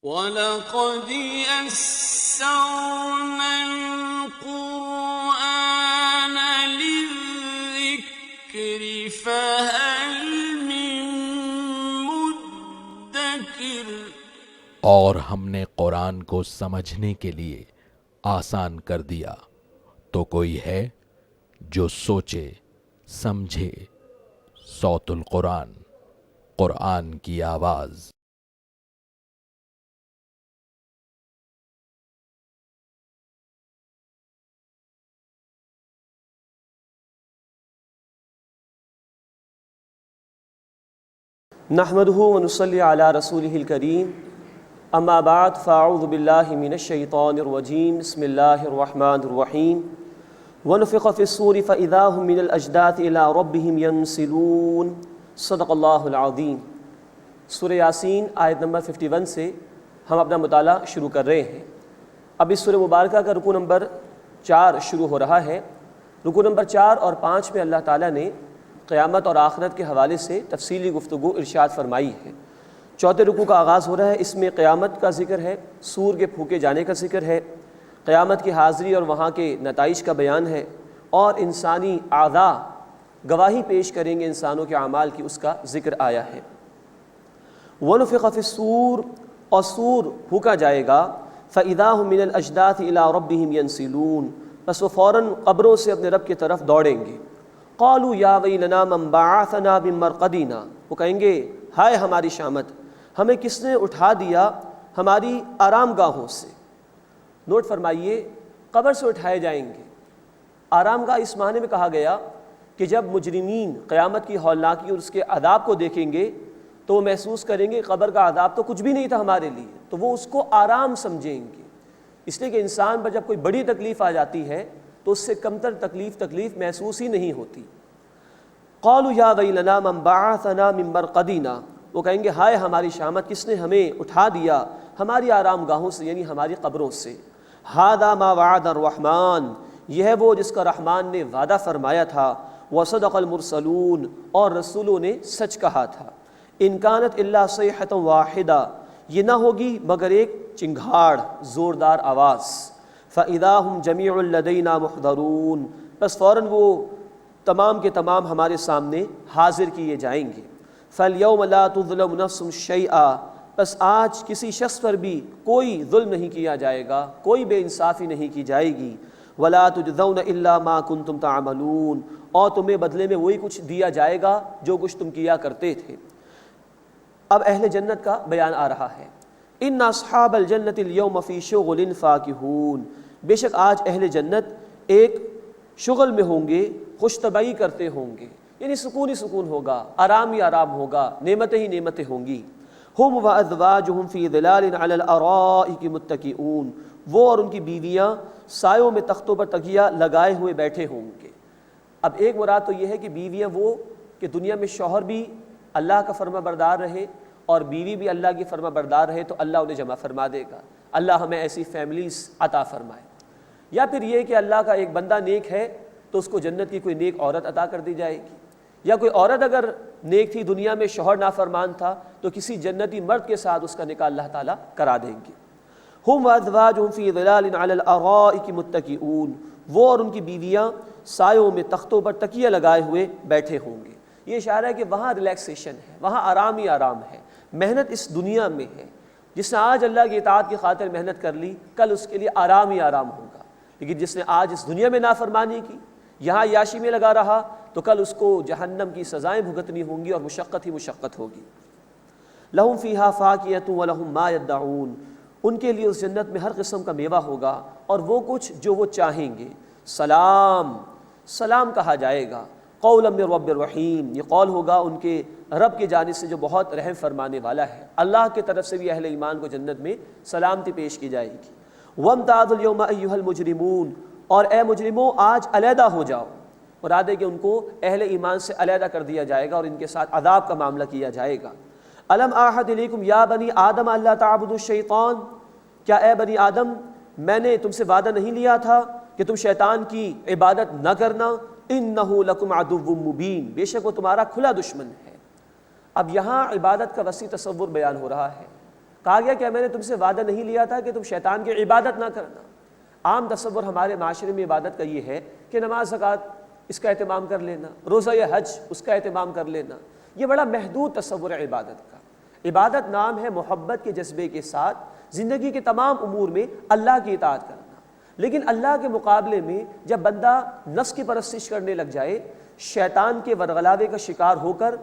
وَلَقَدْ يَسَّرْنَا الْقُرْآنَ لِلذِّكْرِ فَهَلْ مِن مُّدَّكِرٍ۔ اور ہم نے قرآن کو سمجھنے کے لیے آسان کر دیا، تو کوئی ہے جو سوچے سمجھے۔ صوت القرآن، قرآن کی آواز۔ نحمده ونصلي على رسوله الكريم اما بعد فاعوذ بالله من الشيطان الرجيم بسم الله الرحمن الرحيم ونفخ في الصور فإذا هم من الأجداث إلى ربهم ينسلون صدق اللہ العظیم۔ سورہ یاسین آیت نمبر 51 سے ہم اپنا مطالعہ شروع کر رہے ہیں۔ اب اس سورہ مبارکہ کا رکوع نمبر 4 شروع ہو رہا ہے۔ رکوع نمبر 4 اور 5 میں اللہ تعالیٰ نے قیامت اور آخرت کے حوالے سے تفصیلی گفتگو ارشاد فرمائی ہے۔ چوتھے رکوع کا آغاز ہو رہا ہے، اس میں قیامت کا ذکر ہے، سور کے پھونکے جانے کا ذکر ہے، قیامت کی حاضری اور وہاں کے نتائج کا بیان ہے، اور انسانی اعضاء گواہی پیش کریں گے انسانوں کے اعمال کی، اس کا ذکر آیا ہے۔ وَنُفِخَ فِي الصُّورِ، اور سور پھونکا جائے گا، فَإِذَا هُم مِّنَ الْأَجْدَاثِ إِلَىٰ رَبِّهِمْ يَنْسِلُونَ، بس وہ فوراً قبروں سے اپنے رب کی طرف دوڑیں گے۔ قالوا یا ویلنا من بعثنا من مرقدنا، وہ کہیں گے ہائے ہماری شامت، ہمیں کس نے اٹھا دیا ہماری آرام گاہوں سے۔ نوٹ فرمائیے، قبر سے اٹھائے جائیں گے۔ آرام گاہ اس معنی میں کہا گیا کہ جب مجرمین قیامت کی ہولناکی اور اس کے عذاب کو دیکھیں گے تو وہ محسوس کریں گے قبر کا عذاب تو کچھ بھی نہیں تھا ہمارے لیے، تو وہ اس کو آرام سمجھیں گے۔ اس لیے کہ انسان پر جب کوئی بڑی تکلیف آ جاتی ہے تو اس سے کمتر تکلیف محسوس ہی نہیں ہوتی۔ قالوا یا ویلنا من بعثنا من مرقدنا، وہ کہیں گے ہائے ہماری شامت، کس نے ہمیں اٹھا دیا ہماری آرام گاہوں سے، یعنی ہماری قبروں سے۔ ھذا ما وعد الرحمن، یہ ہے وہ جس کا رحمان نے وعدہ فرمایا تھا، وصدق المرسلون، اور رسولوں نے سچ کہا تھا۔ ان کانت الا صیحۃ واحدہ، یہ نہ ہوگی مگر ایک چنگھاڑ، زوردار آواز۔ فَإِذَا هُمْ جَمِيعٌ لَدَيْنَا مُحْضَرُونَ، بس فوراً وہ تمام کے تمام ہمارے سامنے حاضر کیے جائیں گے۔ فَالْيَوْمَ لَا تُظْلَمُ نَفْسٌ شَيْئًا، بس آج کسی شخص پر بھی کوئی ظلم نہیں کیا جائے گا، کوئی بے انصافی نہیں کی جائے گی۔ وَلَا تُجْزَوْنَ إِلَّا مَا كُنتُمْ تَعْمَلُونَ، اور تمہیں بدلے میں وہی کچھ دیا جائے گا جو کچھ تم کیا کرتے تھے۔ اب اہل جنت کا بیان آ رہا ہے۔ ان اصحاب الجنت اليوم فی شغل فاکہون، بے شک آج اہل جنت ایک شغل میں ہوں گے، خوش طبعی کرتے ہوں گے، یعنی سکون ہی سکون ہوگا، آرام ہی آرام ہوگا، نعمتیں ہی نعمتیں ہوں گی۔ ہم وازواجہم فی ظلال علی الارائک متکئون، وہ اور ان کی بیویاں سایوں میں تختوں پر تکیہ لگائے ہوئے بیٹھے ہوں گے۔ اب ایک مراد تو یہ ہے کہ بیویاں وہ کہ دنیا میں شوہر بھی اللہ کا فرما بردار رہے اور بیوی بھی اللہ کی فرما بردار رہے، تو اللہ انہیں جمع فرما دے گا۔ اللہ ہمیں ایسی فیملیز عطا فرمائے۔ یا پھر یہ کہ اللہ کا ایک بندہ نیک ہے تو اس کو جنت کی کوئی نیک عورت عطا کر دی جائے گی، یا کوئی عورت اگر نیک تھی دنیا میں شوہر نافرمان تھا تو کسی جنتی مرد کے ساتھ اس کا نکاح اللہ تعالیٰ کرا دیں گے۔ ہم وازواجہم فی ظلال علی الارائک متکئون، وہ اور ان کی بیویاں سایوں میں تختوں پر تکیہ لگائے ہوئے بیٹھے ہوں گے۔ یہ اشارہ ہے کہ وہاں ریلیکسیشن ہے، وہاں آرام ہی آرام ہے۔ محنت اس دنیا میں ہے، جس نے آج اللہ کی اطاعت کی خاطر محنت کر لی، کل اس کے لیے آرام ہی آرام ہوگا۔ لیکن جس نے آج اس دنیا میں نافرمانی کی، یہاں عیاشی میں لگا رہا، تو کل اس کو جہنم کی سزائیں بھگتنی ہوں گی اور مشقت ہی مشقت ہوگی۔ لہم فیہا فاکہۃ ولہم ما یدعون، ان کے لیے اس جنت میں ہر قسم کا میوہ ہوگا اور وہ کچھ جو وہ چاہیں گے۔ سلام، سلام کہا جائے گا۔ قولا من رب الرحیم، یہ قول ہوگا ان کے رب کی جانب سے جو بہت رحم فرمانے والا ہے۔ اللہ کی طرف سے بھی اہل ایمان کو جنت میں سلامتی پیش کی جائے گی۔ وَامْتَازُوا الْيَوْمَ أَيُّهَا الْمُجْرِمُونَ، اور اے مجرموں آج علیحدہ ہو جاؤ۔ مراد ہے کہ ان کو اہل ایمان سے علیحدہ کر دیا جائے گا اور ان کے ساتھ عذاب کا معاملہ کیا جائے گا۔ أَلَمْ أَعْهَدْ إِلَيْكُمْ يَا بَنِي آدَمَ أَلَّا تَعْبُدُوا الشَّيْطَانَ، کیا اے بنی آدم میں نے تم سے وعدہ نہیں لیا تھا کہ تم شیطان کی عبادت نہ کرنا؟ إِنَّهُ لَكُمْ عَدُوٌّ مُّبِينٌ، بے شک وہ تمہارا کھلا دشمن ہے۔ اب یہاں عبادت کا وسیع تصور بیان ہو رہا ہے۔ کہا گیا کہ میں نے تم سے وعدہ نہیں لیا تھا کہ تم شیطان کی عبادت نہ کرنا۔ عام تصور ہمارے معاشرے میں عبادت کا یہ ہے کہ نماز زکوٰۃ اس کا اہتمام کر لینا، روزہ یا حج اس کا اہتمام کر لینا، یہ بڑا محدود تصور ہے عبادت کا۔ عبادت نام ہے محبت کے جذبے کے ساتھ زندگی کے تمام امور میں اللہ کی اطاعت کرنا۔ لیکن اللہ کے مقابلے میں جب بندہ نفس کی پرستش کرنے لگ جائے، شیطان کے ورغلاوے کا شکار ہو کر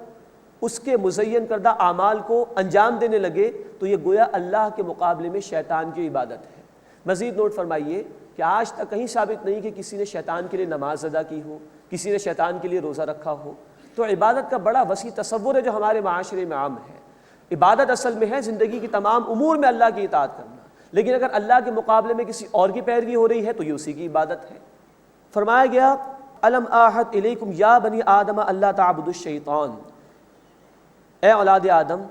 اس کے مزین کردہ اعمال کو انجام دینے لگے، تو یہ گویا اللہ کے مقابلے میں شیطان کی عبادت ہے۔ مزید نوٹ فرمائیے کہ آج تک کہیں ثابت نہیں کہ کسی نے شیطان کے لیے نماز ادا کی ہو، کسی نے شیطان کے لیے روزہ رکھا ہو۔ تو عبادت کا بڑا وسیع تصور ہے جو ہمارے معاشرے میں عام ہے۔ عبادت اصل میں ہے زندگی کی تمام امور میں اللہ کی اطاعت کرنا، لیکن اگر اللہ کے مقابلے میں کسی اور کی پیروی ہو رہی ہے تو یہ اسی کی عبادت ہے۔ فرمایا گیا الم اعہد الیکم یا بنی آدم اللہ تعبدوا الشیطان، اے اولاد آدم،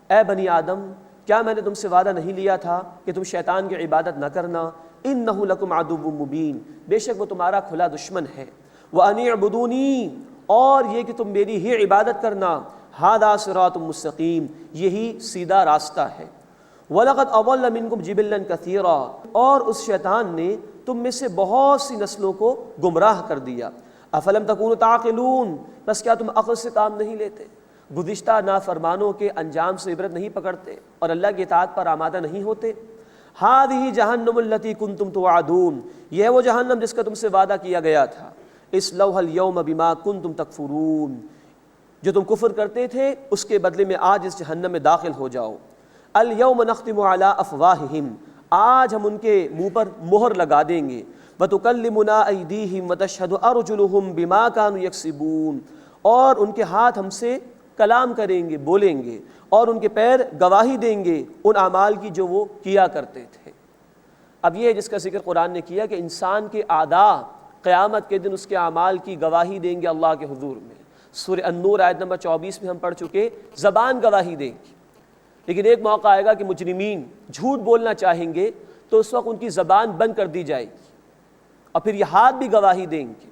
اے بنی آدم، کیا میں نے تم سے وعدہ نہیں لیا تھا کہ تم شیطان کی عبادت نہ کرنا؟ انہ لکم عدو مبین، بے شک وہ تمہارا کھلا دشمن ہے۔ وان اعبدونی، اور یہ کہ تم میری ہی عبادت کرنا۔ ھذا صراط مستقیم، یہی سیدھا راستہ ہے۔ وَلَقَدْ أَضَلَّ مِنْكُمْ جِبِلًّا كَثِيرًا، اور اس شیطان نے تم میں سے بہت سی نسلوں کو گمراہ کر دیا۔ أَفَلَمْ تَكُونُوا تَعْقِلُونَ، بس کیا تم عقل سے کام نہیں لیتے؟ گزشتہ نافرمانوں کے انجام سے عبرت نہیں پکڑتے اور اللہ کی اطاعت پر آمادہ نہیں ہوتے؟ هَذِهِ جَهَنَّمُ الَّتِي كُنْتُمْ تُوعَدُونَ، یہ ہے وہ جہنم جس کا تم سے وعدہ کیا گیا تھا۔ اصلوها اليوم بما كنتم تکفرون، جو تم کفر کرتے تھے اس کے بدلے میں آج اس جہنم میں داخل ہو جاؤ۔ اليوم نختم على افواہہم، آج ہم ان کے منہ پر مہر لگا دیں گے۔ وتکلمنا ایدیہم وتشہد ارجلہم بما كانوا یکسبون، اور ان کے ہاتھ ہم سے کلام کریں گے، بولیں گے، اور ان کے پیر گواہی دیں گے ان اعمال کی جو وہ کیا کرتے تھے۔ اب یہ ہے جس کا ذکر قرآن نے کیا کہ انسان کے اعضاء قیامت کے دن اس کے اعمال کی گواہی دیں گے اللہ کے حضور میں۔ سورہ النور آیت نمبر 24 میں ہم پڑھ چکے، زبان گواہی دیں گی، لیکن ایک موقع آئے گا کہ مجرمین جھوٹ بولنا چاہیں گے تو اس وقت ان کی زبان بند کر دی جائے گی، اور پھر یہ ہاتھ بھی گواہی دیں گے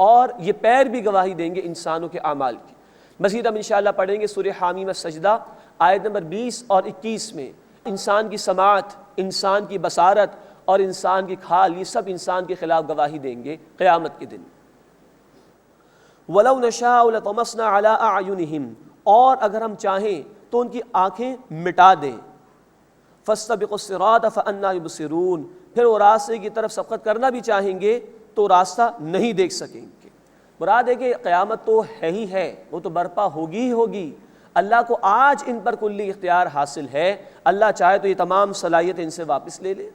اور یہ پیر بھی گواہی دیں گے انسانوں کے اعمال کی۔ مزید ہم انشاءاللہ پڑھیں گے سورہ حامیم السجدہ آیت نمبر 20 اور 21 میں۔ انسان کی سماعت، انسان کی بصارت اور انسان کی کھال، یہ سب انسان کے خلاف گواہی دیں گے قیامت کے دن۔ وَلَوْ نَشَاءُ لَطَمَسْنَا عَلَىٰ أَعْيُنِهِمْ، اور اگر ہم چاہیں تو ان کی آنکھیں مٹا دیں۔ فَاسْتَبِقُوا الصِّرَاطَ فَأَنَّىٰ يُبْصِرُونَ، پھر وہ راستے کی طرف سبقت کرنا بھی چاہیں گے تو راستہ نہیں دیکھ سکیں گے۔ مراد ہے کہ قیامت تو ہے ہی ہے، وہ تو برپا ہوگی ہی ہوگی۔ اللہ کو آج ان پر کلی اختیار حاصل ہے، اللہ چاہے تو یہ تمام صلاحیت ان سے واپس لے لے۔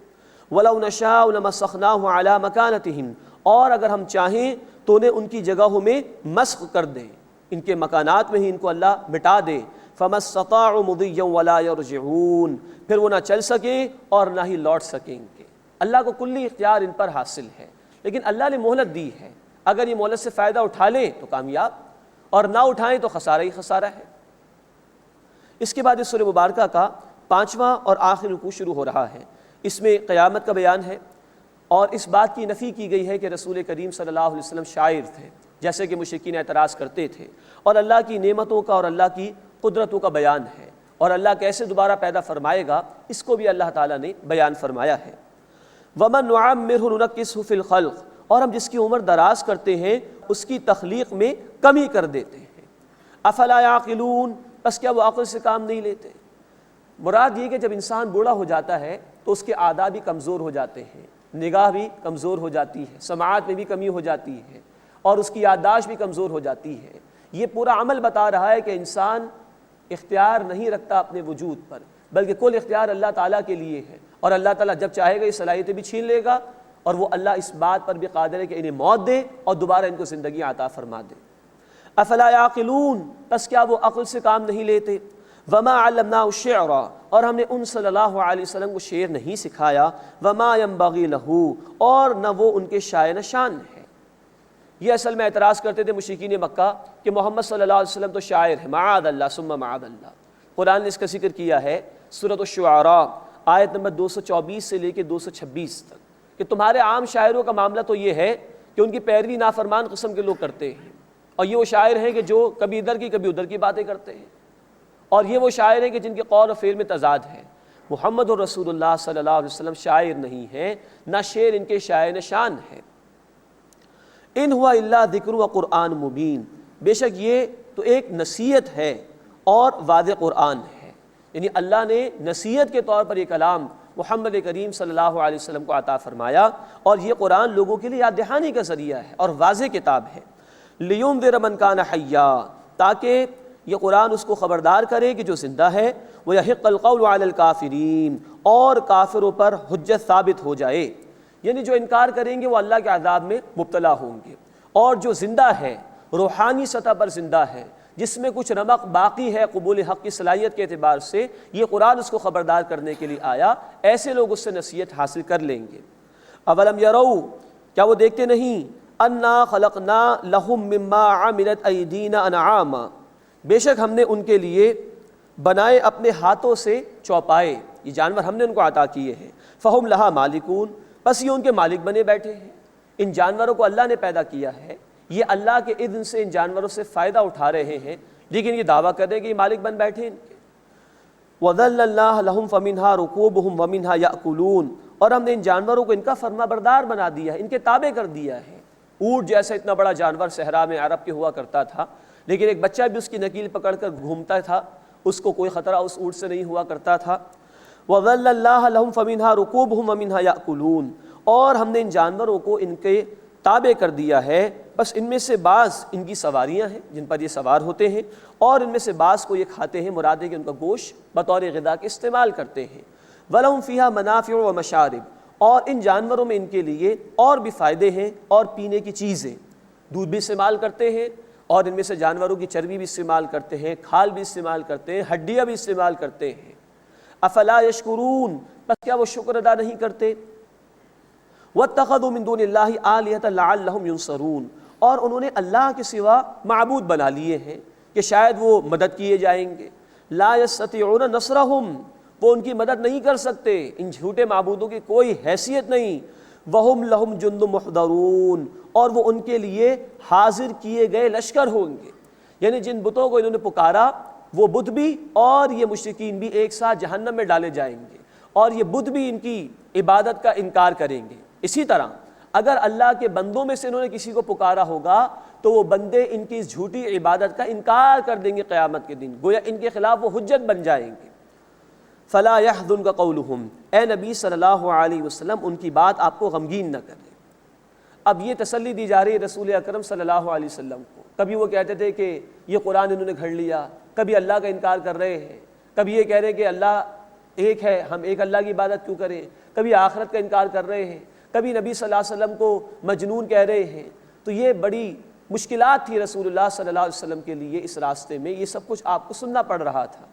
وَلَوْ نَشَاءُ لَمَسَخْنَاهُ عَلَىٰ مَكَانَتِهِمْ، اور اگر ہم چاہیں تو انہیں ان کی جگہوں میں مسخ کر دیں، ان کے مکانات میں ہی ان کو اللہ مٹا دے۔ فَمَا اسْتَطَاعُوا مُضِيًّا وَلَا يَرْجِعُونَ، پھر وہ نہ چل سکیں اور نہ ہی لوٹ سکیں گے۔ اللہ کو کلی اختیار ان پر حاصل ہے، لیکن اللہ نے مہلت دی ہے، اگر یہ مہلت سے فائدہ اٹھا لیں تو کامیاب، اور نہ اٹھائیں تو خسارہ ہی خسارہ ہے۔ اس کے بعد اس سورہ مبارکہ کا 5واں اور آخری رکوع شروع ہو رہا ہے۔ اس میں قیامت کا بیان ہے، اور اس بات کی نفی کی گئی ہے کہ رسول کریم صلی اللہ علیہ وسلم شاعر تھے، جیسے کہ مشرکین اعتراض کرتے تھے، اور اللہ کی نعمتوں کا اور اللہ کی قدرتوں کا بیان ہے، اور اللہ کیسے دوبارہ پیدا فرمائے گا اس کو بھی اللہ تعالیٰ نے بیان فرمایا ہے۔ وَمَن نُعَمِّرْهُ نُنَكِّسْهُ فِي الْخَلْقِ، اور ہم جس کی عمر دراز کرتے ہیں اس کی تخلیق میں کمی کر دیتے ہیں۔ افلا یعقلون، بس کیا وہ عقل سے کام نہیں لیتے؟ مراد یہ کہ جب انسان بوڑھا ہو جاتا ہے تو اس کے اعضاء بھی کمزور ہو جاتے ہیں، نگاہ بھی کمزور ہو جاتی ہے، سماعت میں بھی کمی ہو جاتی ہے، اور اس کی یادداشت بھی کمزور ہو جاتی ہے۔ یہ پورا عمل بتا رہا ہے کہ انسان اختیار نہیں رکھتا اپنے وجود پر، بلکہ کل اختیار اللہ تعالیٰ کے لیے ہے، اور اللہ تعالیٰ جب چاہے گا یہ صلاحیتیں بھی چھین لے گا، اور وہ اللہ اس بات پر بھی قادر ہے کہ انہیں موت دے اور دوبارہ ان کو زندگی عطا فرما دے۔ افلا یعقلون، بس کیا وہ عقل سے کام نہیں لیتے؟ وما علمناه الشعر، اور ہم نے ان صلی اللہ علیہ وسلم کو شعر نہیں سکھایا۔ وما ينبغي له، اور نہ وہ ان کے شائع نشان ہے۔ یہ اصل میں اعتراض کرتے تھے مشرکین مکہ کہ محمد صلی اللہ علیہ وسلم تو شاعر ہے، معاذ اللہ ثم معاذ اللہ۔ قرآن نے اس کا ذکر کیا ہے سورۃ الشعراء آیت نمبر 224 سے لے کے 226 تک، کہ تمہارے عام شاعروں کا معاملہ تو یہ ہے کہ ان کی پیروی نافرمان قسم کے لوگ کرتے ہیں، اور یہ وہ شاعر ہیں کہ جو کبھی ادھر کی کبھی ادھر کی باتیں کرتے ہیں، اور یہ وہ شاعر ہیں کہ جن کے قول و فعل میں تضاد ہے۔ محمد رسول اللہ صلی اللہ علیہ وسلم شاعر نہیں ہیں، نہ شعر ان کے شاعر نشان ہے۔ ان ہوا الا ذکر و قرآن مبین، بے شک یہ تو ایک نصیحت ہے اور واضح قرآن ہے، یعنی اللہ نے نصیحت کے طور پر یہ کلام محمد کریم صلی اللہ علیہ وسلم کو عطا فرمایا، اور یہ قرآن لوگوں کے لیے یاد دہانی کا ذریعہ ہے اور واضح کتاب ہے۔ لِيُنذِرَ مَنْ كَانَ حَيًّا، تاکہ یہ قرآن اس کو خبردار کرے کہ جو زندہ ہے، وَيَحِقَّ الْقَوْلُ عَلَى الْكَافِرِينَ، اور کافروں پر حجت ثابت ہو جائے، یعنی جو انکار کریں گے وہ اللہ کے عذاب میں مبتلا ہوں گے، اور جو زندہ ہے روحانی سطح پر زندہ ہے، جس میں کچھ رمق باقی ہے قبول حق کی صلاحیت کے اعتبار سے، یہ قرآن اس کو خبردار کرنے کے لیے آیا، ایسے لوگ اس سے نصیحت حاصل کر لیں گے۔ اولم یروا، کیا وہ دیکھتے نہیں، انا خلقنا لہم مما عملت ایدینا انعاما، بے شک ہم نے ان کے لیے بنائے اپنے ہاتھوں سے چوپائے، یہ جانور ہم نے ان کو عطا کیے ہیں، فہم لہا مالکون، بس یہ ان کے مالک بنے بیٹھے ہیں۔ ان جانوروں کو اللہ نے پیدا کیا ہے، یہ اللہ کے اذن سے ان جانوروں سے فائدہ اٹھا رہے ہیں، لیکن یہ دعویٰ کر رہے ہیں کہ یہ مالک بن بیٹھے ان کے۔ وَذَلَّلْنَاهَا لَهُمْ فَمِنْهَا رُكُوبُهُمْ وَمِنْهَا يَأْكُلُونَ، اور ہم نے ان جانوروں کو ان کا فرما بردار بنا دیا ہے، ان کے تابع کر دیا ہے۔ اونٹ جیسا اتنا بڑا جانور صحرا میں عرب کے ہوا کرتا تھا، لیکن ایک بچہ بھی اس کی نکیل پکڑ کر گھومتا تھا، اس کو کوئی خطرہ اس اونٹ سے نہیں ہوا کرتا تھا۔ وَذَلَّلْنَاهَا لَهُمْ فَمِنْهَا رُكُوبُهُمْ وَمِنْهَا يَأْكُلُونَ، اور ہم نے ان جانوروں کو ان کے تابع کر دیا ہے، بس ان میں سے بعض ان کی سواریاں ہیں جن پر یہ سوار ہوتے ہیں، اور ان میں سے بعض کو یہ کھاتے ہیں، مراد ہے کہ ان کا گوشت بطور غذا کے استعمال کرتے ہیں۔ وَلَهُمْ فِيهَا مَنَافِعُ وَمَشَارِبُ، اور ان جانوروں میں ان کے لیے اور بھی فائدے ہیں اور پینے کی چیزیں، دودھ بھی استعمال کرتے ہیں، اور ان میں سے جانوروں کی چربی بھی استعمال کرتے ہیں، کھال بھی استعمال کرتے ہیں، ہڈیاں بھی استعمال کرتے ہیں۔ افلا یشکرون، بس کیا وہ شکر ادا نہیں کرتے؟ واتخذوا من دون اللہ آلہۃ لعلہم ینصرون، اور انہوں نے اللہ کے سوا معبود بنا لیے ہیں کہ شاید وہ مدد کیے جائیں گے۔ لا یستطیعون نصرہم، وہ ان کی مدد نہیں کر سکتے، ان جھوٹے معبودوں کی کوئی حیثیت نہیں۔ وہم لہم جند محضرون، اور وہ ان کے لیے حاضر کیے گئے لشکر ہوں گے، یعنی جن بتوں کو انہوں نے پکارا وہ بت بھی اور یہ مشرکین بھی ایک ساتھ جہنم میں ڈالے جائیں گے، اور یہ بت بھی ان کی عبادت کا انکار کریں گے۔ اسی طرح اگر اللہ کے بندوں میں سے انہوں نے کسی کو پکارا ہوگا تو وہ بندے ان کی اس جھوٹی عبادت کا انکار کر دیں گے قیامت کے دن، گویا ان کے خلاف وہ حجت بن جائیں گے۔ فلا يحزنك قولهم، اے نبی صلی اللہ علیہ وسلم ان کی بات آپ کو غمگین نہ کرے۔ اب یہ تسلی دی جا رہی ہے رسول اکرم صلی اللہ علیہ وسلم کو، کبھی وہ کہتے تھے کہ یہ قرآن انہوں نے گھڑ لیا، کبھی اللہ کا انکار کر رہے ہیں، کبھی یہ کہہ رہے ہیں کہ اللہ ایک ہے، ہم ایک اللہ کی عبادت کیوں کریں، کبھی آخرت کا انکار کر رہے ہیں، کبھی نبی صلی اللہ علیہ وسلم کو مجنون کہہ رہے ہیں۔ تو یہ بڑی مشکلات تھی رسول اللہ صلی اللہ علیہ وسلم کے لیے اس راستے میں، یہ سب کچھ آپ کو سننا پڑ رہا تھا۔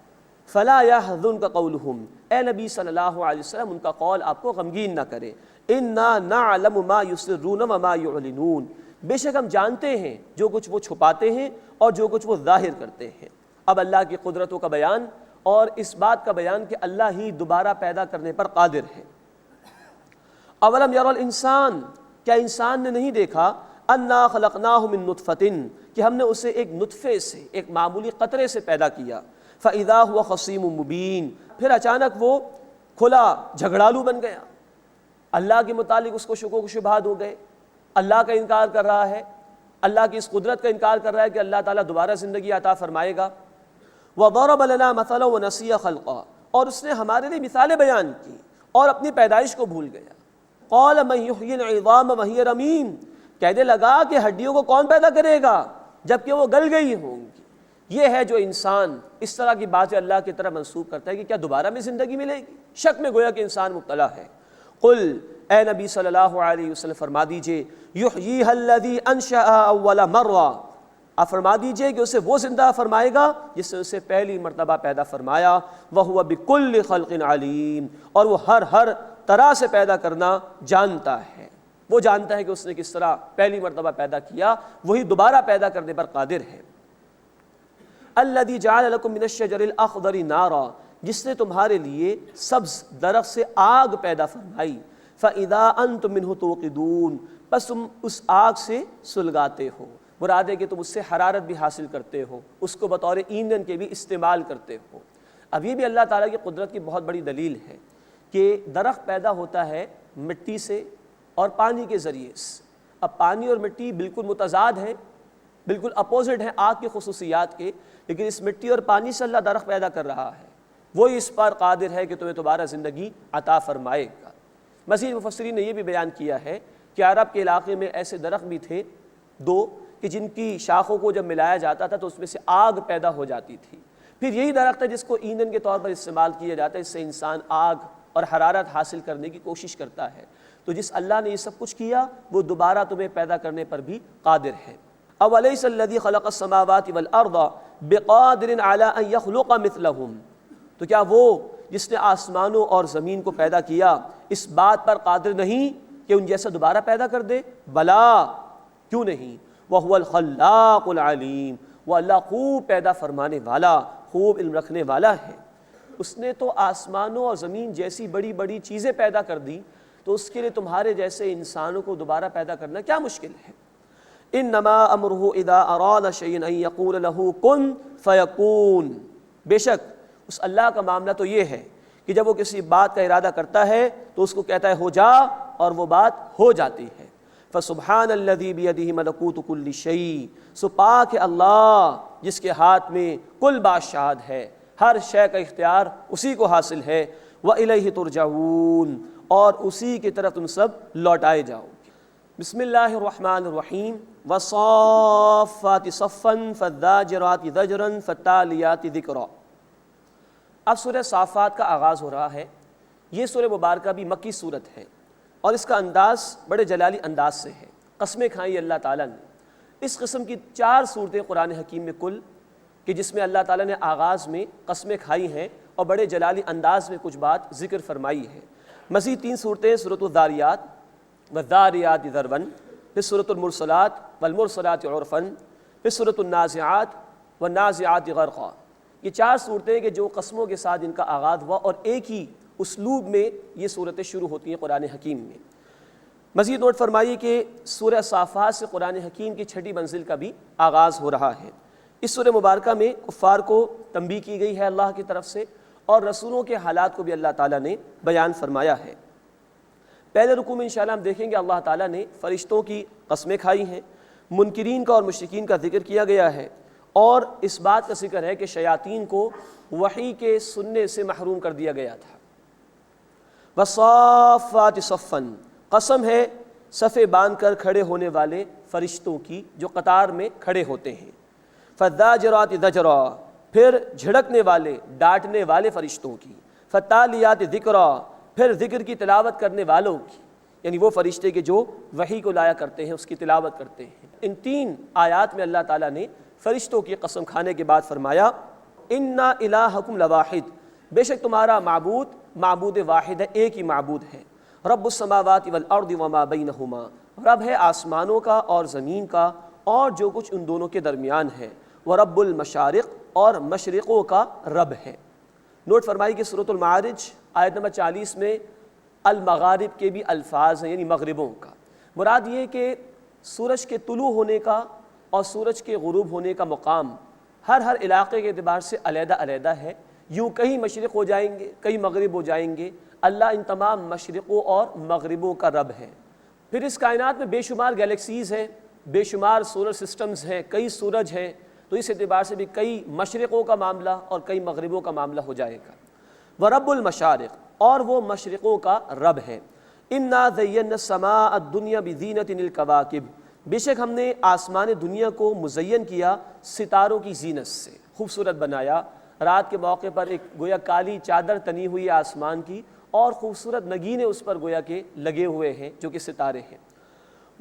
فلا يحزنك قولهم، اے نبی صلی اللہ علیہ وسلم ان کا قول آپ کو غمگین نہ کرے۔ انا نعلم ما يسرون وما يعلنون، بے شک ہم جانتے ہیں جو کچھ وہ چھپاتے ہیں اور جو کچھ وہ ظاہر کرتے ہیں۔ اب اللہ کی قدرتوں کا بیان اور اس بات کا بیان کہ اللہ ہی دوبارہ پیدا کرنے پر قادر ہے۔ اولم یرى الانسان، کیا انسان نے نہیں دیکھا، انا خلقناہ من نطفۃ، کہ ہم نے اسے ایک نطفے سے، ایک معمولی قطرے سے پیدا کیا، فاذا هو خصیم مبین، پھر اچانک وہ کھلا جھگڑالو بن گیا، اللہ کے متعلق اس کو شکوک و شبہات ہو گئے، اللہ کا انکار کر رہا ہے، اللہ کی اس قدرت کا انکار کر رہا ہے کہ اللہ تعالیٰ دوبارہ زندگی عطا فرمائے گا۔ وضرب لنا مثلا ونسی خلقا، اور اس نے ہمارے لیے مثالیں بیان کی اور اپنی پیدائش کو بھول گیا۔ قال من یحیی العظام وہی رمیم، کہنے لگا کہ ہڈیوں کو کون پیدا کرے گا جبکہ وہ گل گئی ہوں گی۔ یہ ہے جو انسان اس طرح کی باتیں اللہ کی طرف منسوب کرتا ہے کہ کیا دوبارہ میں زندگی ملے گی، شک میں گویا کہ انسان مبتلا ہے۔ قل، اے نبی صلی اللہ علیہ وسلم فرما دیجئے، یحییھا الذی انشأھا اول مرہ، آپ فرما دیجئے کہ اسے وہ زندہ فرمائے گا جس نے اسے پہلی مرتبہ پیدا فرمایا، وہو بکل خلق علیم، اور وہ ہر طرح سے پیدا کرنا جانتا ہے، وہ جانتا ہے کہ اس نے کس طرح پہلی مرتبہ پیدا کیا، وہی دوبارہ پیدا کرنے پر قادر ہے۔ الذی جعل لکم من الشجر الاخضر نارا، جس نے تمہارے لیے سبز درخت سے آگ پیدا فرمائی، فاذا انتم منہ توقدون، بس تم اس آگ سے سلگاتے ہو، مراد ہے کہ تم اس سے حرارت بھی حاصل کرتے ہو، اس کو بطور ایندھن کے بھی استعمال کرتے ہو۔ اب یہ بھی اللہ تعالیٰ کی قدرت کی بہت بڑی دلیل ہے کہ درخت پیدا ہوتا ہے مٹی سے اور پانی کے ذریعے سے۔ اب پانی اور مٹی بالکل متضاد ہیں، بالکل اپوزٹ ہیں آگ کی خصوصیات کے، لیکن اس مٹی اور پانی سے اللہ درخت پیدا کر رہا ہے، وہی اس پر قادر ہے کہ تمہیں دوبارہ زندگی عطا فرمائے گا۔ مزید مفسرین نے یہ بھی بیان کیا ہے کہ عرب کے علاقے میں ایسے درخت بھی تھے دو کہ جن کی شاخوں کو جب ملایا جاتا تھا تو اس میں سے آگ پیدا ہو جاتی تھی۔ پھر یہی درخت ہے جس کو ایندھن کے طور پر استعمال کیا جاتا ہے، اس سے انسان آگ اور حرارت حاصل کرنے کی کوشش کرتا ہے۔ تو جس اللہ نے یہ سب کچھ کیا وہ دوبارہ تمہیں پیدا کرنے پر بھی قادر ہے۔ اولیس الذی خلق السماوات والارض بقادر علی ان یخلق مثلہم، تو کیا وہ جس نے آسمانوں اور زمین کو پیدا کیا اس بات پر قادر نہیں کہ ان جیسا دوبارہ پیدا کر دے؟ بلا، کیوں نہیں؟ وَهُوَ الْخَلَّاقُ الْعَلِيمُ، وہ اللہ خوب پیدا فرمانے والا، خوب علم رکھنے والا ہے۔ اس نے تو آسمانوں اور زمین جیسی بڑی بڑی چیزیں پیدا کر دی، تو اس کے لیے تمہارے جیسے انسانوں کو دوبارہ پیدا کرنا کیا مشکل ہے؟ انما امرہ اذا اراد شیئا ان یقول له کن فیکون، بے شک اس اللہ کا معاملہ تو یہ ہے کہ جب وہ کسی بات کا ارادہ کرتا ہے تو اس کو کہتا ہے ہو جا، اور وہ بات ہو جاتی ہے۔ فسبحان الذی بیدہ ملکوت کل شیء، سو پاک ہے اللہ جس کے ہاتھ میں کل بادشاہت ہے، ہر شے کا اختیار اسی کو حاصل ہے۔ وَإِلَيْهِ تُرْجَعُونَ، اور اسی کی طرف تم سب لوٹائے جاؤ گے۔ بسم اللہ الرحمن الرحیم۔ وَالصَّافَّاتِ صَفًّا فَالزَّاجِرَاتِ زَجْرًا فَالتَّالِيَاتِ ذِكْرًا۔ اب سورہ صافات کا آغاز ہو رہا ہے۔ یہ سورہ مبارکہ بھی مکی صورت ہے اور اس کا انداز بڑے جلالی انداز سے ہے۔ قسمیں کھائیں اللہ تعالیٰ نے۔ اس قسم کی 4 صورتیں قرآن حکیم میں کل کہ جس میں اللہ تعالیٰ نے آغاز میں قسمیں کھائی ہیں اور بڑے جلالی انداز میں کچھ بات ذکر فرمائی ہے۔ مزید 3 صورتیں سورۃ الذاریات والذاریات ذرواً، پھر سورۃ المرسلات والمرسلات عرفاً، پھر سورۃ النازعات والنازعات غرقا۔ یہ 4 صورتیں کہ جو قسموں کے ساتھ ان کا آغاز ہوا اور ایک ہی اسلوب میں یہ صورتیں شروع ہوتی ہیں قرآن حکیم میں۔ مزید نوٹ فرمائیے کہ سورہ صافات سے قرآن حکیم کی 6ٹھی منزل کا بھی آغاز ہو رہا ہے۔ اس سورہ مبارکہ میں کفار کو تنبیہ کی گئی ہے اللہ کی طرف سے، اور رسولوں کے حالات کو بھی اللہ تعالیٰ نے بیان فرمایا ہے۔ پہلے رکوع میں انشاءاللہ ہم دیکھیں گے اللہ تعالیٰ نے فرشتوں کی قسمیں کھائی ہیں، منکرین کا اور مشرکین کا ذکر کیا گیا ہے، اور اس بات کا ذکر ہے کہ شیاطین کو وحی کے سننے سے محروم کر دیا گیا تھا۔ وَالصَّافَّاتِ صَفًّا، قسم ہے صفے باندھ کر کھڑے ہونے والے فرشتوں کی جو قطار میں کھڑے ہوتے ہیں۔ فَالزَّاجِرَاتِ زَجْرًا، پھر جھڑکنے والے ڈانٹنے والے فرشتوں کی۔ فَالتَّالِيَاتِ ذِكْرًا، پھر ذکر کی تلاوت کرنے والوں کی، یعنی وہ فرشتے کے جو وحی کو لایا کرتے ہیں اس کی تلاوت کرتے ہیں۔ ان 3 آیات میں اللہ تعالیٰ نے فرشتوں کی قسم کھانے کے بعد فرمایا اِنَّا إِلَٰهَكُمْ لَوَاحِدٌ، بے شک تمہارا معبود واحد ہے، ایک ہی معبود ہے۔ رب السماوات والارض وما بینہما، رب ہے آسمانوں کا اور زمین کا اور جو کچھ ان دونوں کے درمیان ہے۔ ورب المشارق، اور مشرقوں کا رب ہے۔ نوٹ فرمائی کہ سورۃ المعارج آیت نمبر 40 میں المغارب کے بھی الفاظ ہیں، یعنی مغربوں کا۔ مراد یہ کہ سورج کے طلوع ہونے کا اور سورج کے غروب ہونے کا مقام ہر علاقے کے اعتبار سے علیحدہ علیحدہ ہے۔ یوں کہیں مشرق ہو جائیں گے، کہیں مغرب ہو جائیں گے، اللہ ان تمام مشرقوں اور مغربوں کا رب ہے۔ پھر اس کائنات میں بے شمار گیلیکسیز ہیں، بے شمار سولر سسٹمز ہیں، کئی سورج ہیں، تو اس اعتبار سے بھی کئی مشرقوں کا معاملہ اور کئی مغربوں کا معاملہ ہو جائے گا۔ وَرَبُّ الْمَشَارِقِ، اور وہ مشرقوں کا رب ہے۔ إِنَّا زَيَّنَّا السَّمَاءَ الدُّنْيَا بِزِينَةٍ الْكَوَاكِبِ، بے شک ہم نے آسمان دنیا کو مزین کیا ستاروں کی زینت سے، خوبصورت بنایا۔ رات کے موقع پر ایک گویا کالی چادر تنی ہوئی آسمان کی، اور خوبصورت نگینے اس پر گویا کے لگے ہوئے ہیں جو کہ ستارے ہیں۔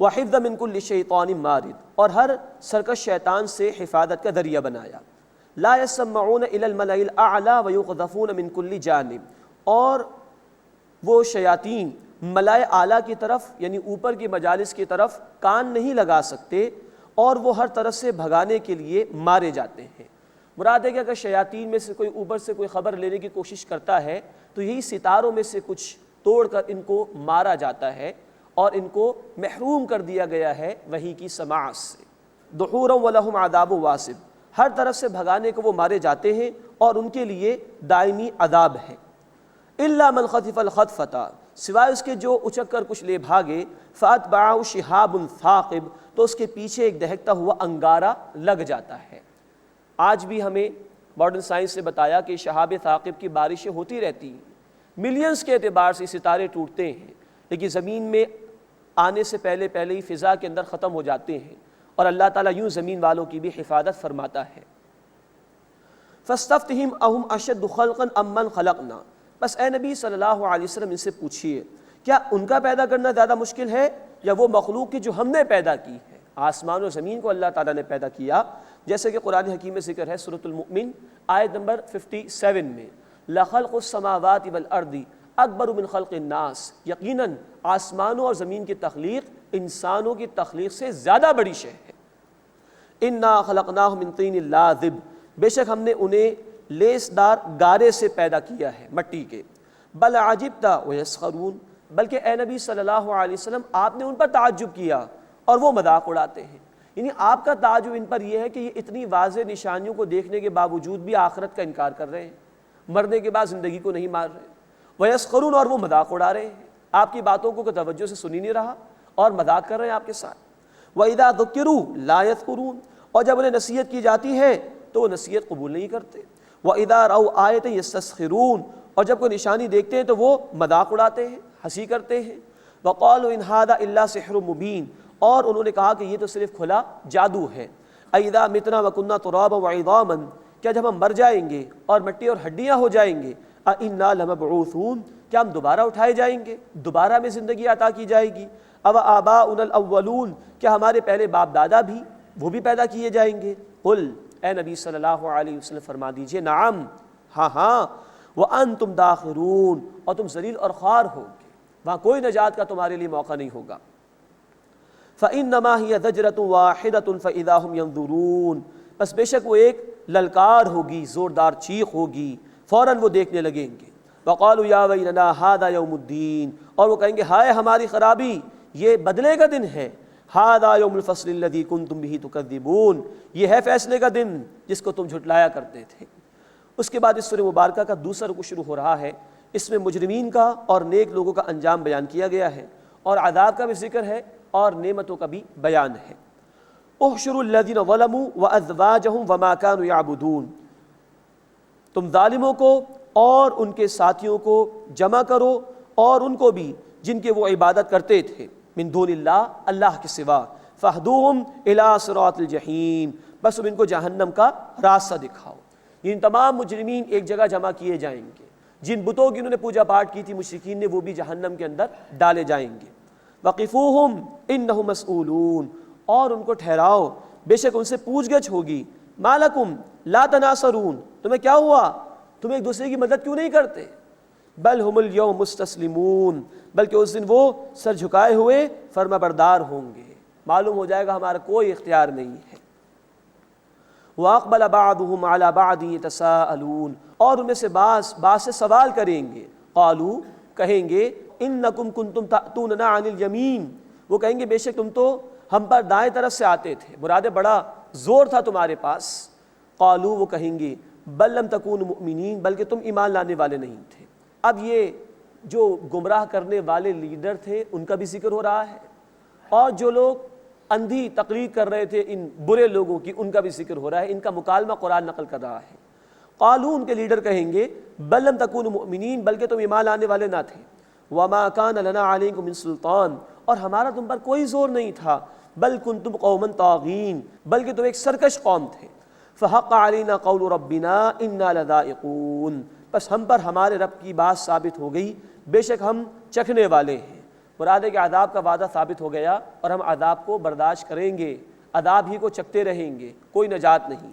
وَحِفْظًا مِّن كُلِّ شَيْطَانٍ مَارِدٍ، اور ہر سرکش شیطان سے حفاظت کا ذریعہ بنایا۔ لَا يَسَّمَّعُونَ إِلَى الْمَلَإِ الْأَعْلَىٰ وَيُقْذَفُونَ مِن كُلِّ جَانِبٍ، اور وہ شیاطین ملائے اعلیٰ کی طرف یعنی اوپر کی مجالس کی طرف کان نہیں لگا سکتے، اور وہ ہر طرف سے بھگانے کے لیے مارے جاتے ہیں۔ مراد ہے کہ اگر شیاطین میں سے کوئی اوپر سے کوئی خبر لینے کی کوشش کرتا ہے تو یہی ستاروں میں سے کچھ توڑ کر ان کو مارا جاتا ہے اور ان کو محروم کر دیا گیا ہے وحی کی سماع سے۔ دحورا ولہم عذاب واصب، ہر طرف سے بھگانے کو وہ مارے جاتے ہیں اور ان کے لیے دائمی عذاب ہے۔ الا من خطف الخطفۃ، سوائے اس کے جو اچک کر کچھ لے بھاگے، فاتبعہ شہاب ثاقب، تو اس کے پیچھے ایک دہکتا ہوا انگارہ لگ جاتا ہے۔ آج بھی ہمیں ماڈرن سائنس سے بتایا کہ شہاب ثاقب کی بارشیں ہوتی رہتی ہیں، ملینز کے اعتبار سے ستارے ٹوٹتے ہیں، لیکن زمین میں آنے سے پہلے ہی فضا کے اندر ختم ہو جاتے ہیں، اور اللہ تعالیٰ یوں زمین والوں کی بھی حفاظت فرماتا ہے۔ فاستفتہم اہم اشد خلقا ام من خلقنا، بس اے نبی صلی اللہ علیہ وسلم ان سے پوچھئے کیا ان کا پیدا کرنا زیادہ مشکل ہے یا وہ مخلوق کی جو ہم نے پیدا کی ہے؟ آسمان و زمین کو اللہ تعالیٰ نے پیدا کیا، جیسے کہ قرآن حکیم میں ذکر ہے سورۃ المؤمن آیت نمبر 57 میں، لخلق السماوات والارض اکبر من خلق الناس، یقیناً آسمانوں اور زمین کی تخلیق انسانوں کی تخلیق سے زیادہ بڑی شے ہے۔ انا خلقناہم من طین لازب، بے شک ہم نے انہیں لیس دار گارے سے پیدا کیا ہے، مٹی کے۔ بل عجبت ویسخرون، بلکہ اے نبی صلی اللہ علیہ وسلم آپ نے ان پر تعجب کیا اور وہ مذاق اڑاتے ہیں، یعنی آپ کا تعجب ان پر یہ ہے کہ یہ اتنی واضح نشانیوں کو دیکھنے کے باوجود بھی آخرت کا انکار کر رہے ہیں، مرنے کے بعد زندگی کو نہیں مار رہے، ویسخرون، اور وہ مذاق اڑا رہے ہیں، آپ کی باتوں کو توجہ سے سنی نہیں رہا اور مذاق کر رہے ہیں آپ کے ساتھ۔ وَإِذَا ذُكِّرُوا لَا يَذْكُرُونَ، اور جب انہیں نصیحت کی جاتی ہے تو وہ نصیحت قبول نہیں کرتے۔ وَإِذَا رَأَوْا آیَةً يَسْتَسْخِرُونَ، اور جب کوئی نشانی دیکھتے ہیں تو وہ مذاق اڑاتے ہیں، ہنسی کرتے ہیں۔ وَقَالُوا إِنْ هَذَا إِلَّا سِحْرٌ مُبِينٌ، اور انہوں نے کہا کہ یہ تو صرف کھلا جادو ہے۔ أَإِذَا مِتْنَا وَكُنَّا تُرَابًا وَعِظَامًا، کیا جب ہم مر جائیں گے اور مٹی اور ہڈیاں ہو جائیں گے، أَإِنَّا لَمَبْعُوثُونَ، کیا ہم دوبارہ اٹھائے جائیں گے، دوبارہ میں زندگی عطا کی جائے گی۔ أَوَآبَاؤُنَا الْأَوَّلُونَ، کیا ہمارے پہلے باپ دادا بھی وہ بھی پیدا کیے جائیں گے؟ قل، اے نبی صلی اللہ علیہ وسلم فرما دیجئے نعم، ہاں ہاں، وَأَنْتُمْ دَاخِرُونَ، اور تم ذلیل اور خوار ہوگے، وہاں کوئی نجات کا تمہارے لیے موقع نہیں ہوگا۔ فَإِنَّمَا هِيَ زَجْرَةٌ وَاحِدَةٌ فَإِذَا هُمْ يَنظُرُونَ، بس بے شک وہ ایک للکار ہوگی، زوردار چیخ ہوگی، فوراً وہ دیکھنے لگیں گے۔ وَقَالُوا يَا وَيْلَنَا هَذَا يَوْمُ الدِّينِ، اور وہ کہیں گے ہائے ہماری خرابی، یہ بدلے کا دن ہے۔ هَذَا يَوْمُ الْفَصْلِ الَّذِي كُنْتُمْ بِهِ تُكَذِّبُونَ، یہ ہے فیصلے کا دن جس کو تم جھٹلایا کرتے تھے۔ اس کے بعد اس سورہ مبارکہ کا دوسرا رکوع شروع ہو رہا ہے، اس میں مجرمین کا اور نیک لوگوں کا انجام بیان کیا گیا ہے، اور عذاب کا بھی ذکر ہے اور نعمتوں کا بھی بیان ہے۔ احشروا الذین ظلموا وازواجہم وما كانوا يعبدون، تم ظالموں کو اور ان کے ساتھیوں کو جمع کرو اور ان کو بھی جن کے وہ عبادت کرتے تھے، من دون اللہ، اللہ کے سوا، فاہدوہم الی صراط الجحیم، بس تم ان کو جہنم کا راستہ دکھاؤ۔ ان تمام مجرمین ایک جگہ جمع کیے جائیں گے، جن بتوں کی انہوں نے پوجا پاٹ کی تھی مشرکین نے، وہ بھی جہنم کے اندر ڈالے جائیں گے۔ وقفوہم انہم مسئولون، اور ان کو ٹھہراؤ، بے شک ان سے پوچھ گچھ ہوگی۔ ما لکم لا تناصرون، تمہیں کیا ہوا، تم ایک دوسرے کی مدد کیوں نہیں کرتے؟ بل ہم الیوم مستسلمون، بلکہ اس دن وہ سر جھکائے ہوئے فرما بردار ہوں گے، معلوم ہو جائے گا ہمارا کوئی اختیار نہیں ہے۔ وَأَقْبَلَ بَعْضُهُمْ عَلَى بَعْضٍ يَتَسَاءَلُونَ، اور ان میں سے بعض سے سوال کریں گے، قالوا، کہیں گے، اِنَّكُمْ كُنْتُمْ تَأْتُونَنَا عَنِ الْيَمِينِ، وہ کہیں گے بے شک تم تو ہم پر دائیں طرف سے آتے تھے، مراد بڑا زور تھا تمہارے پاس۔ قالوا، وہ کہیں گے، بل لم تکونوا مؤمنین، بلکہ تم ایمان لانے والے نہیں تھے۔ اب یہ جو گمراہ کرنے والے لیڈر تھے ان کا بھی ذکر ہو رہا ہے، اور جو لوگ اندھی تقلید کر رہے تھے ان برے لوگوں کی، ان کا بھی ذکر ہو رہا ہے، ان کا مکالمہ قرآن نقل کر رہا ہے۔ قالوا، ان کے لیڈر کہیں گے، بل لم تکونوا مؤمنین، بلکہ تم ایمان لانے والے نہ تھے۔ وما کان لنا علیکم من سلطان، اور ہمارا تم پر کوئی زور نہیں تھا۔ بل کنتم قوما طاغین، بلکہ تم ایک سرکش قوم تھے۔ فحق علینا قول ربنا انا لذائقون، بس ہم پر ہمارے رب کی بات ثابت ہو گئی، بے شک ہم چکھنے والے ہیں۔ مراد ہے کہ عذاب کا وعدہ ثابت ہو گیا اور ہم عذاب کو برداشت کریں گے، عذاب ہی کو چکھتے رہیں گے، کوئی نجات نہیں۔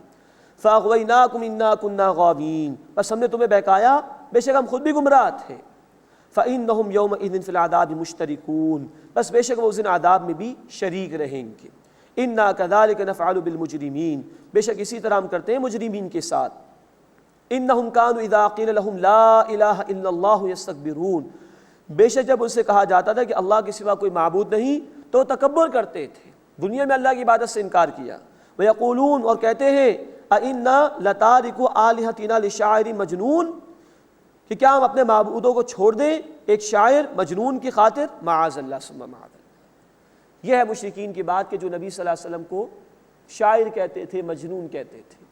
فاغویناکم انا کنا غاوین، بس ہم نے تمہیں بہکایا، بے شک ہم خود بھی گمراہ تھے۔ فإنہم یومئذ فی العذاب مشترکون، بس بے شک وہ اس دن عذاب میں بھی شریک رہیں گے۔ انا کذالک نفعل بالمجرمین، بے شک اسی طرح ہم کرتے ہیں مجرمین کے ساتھ۔ انہم کانوا اذا قیل لہم لا الہ الا اللہ یستکبرون، بے شک جب ان سے کہا جاتا تھا کہ اللہ کے سوا کوئی معبود نہیں تو تکبر کرتے تھے، دنیا میں اللہ کی عبادت سے انکار کیا۔ ویقولون، اور کہتے ہیں، اَإِنَّا لَتَارِكُ آلِهَتِنَا لِشَاعِرٍ مجنون، کہ کیا ہم اپنے معبودوں کو چھوڑ دیں ایک شاعر مجنون کی خاطر؟ معاذ اللہ ثم معاذ اللہ۔ یہ ہے مشرکین کی بات کہ جو نبی صلی اللہ علیہ وسلم کو شاعر کہتے تھے، مجنون کہتے تھے۔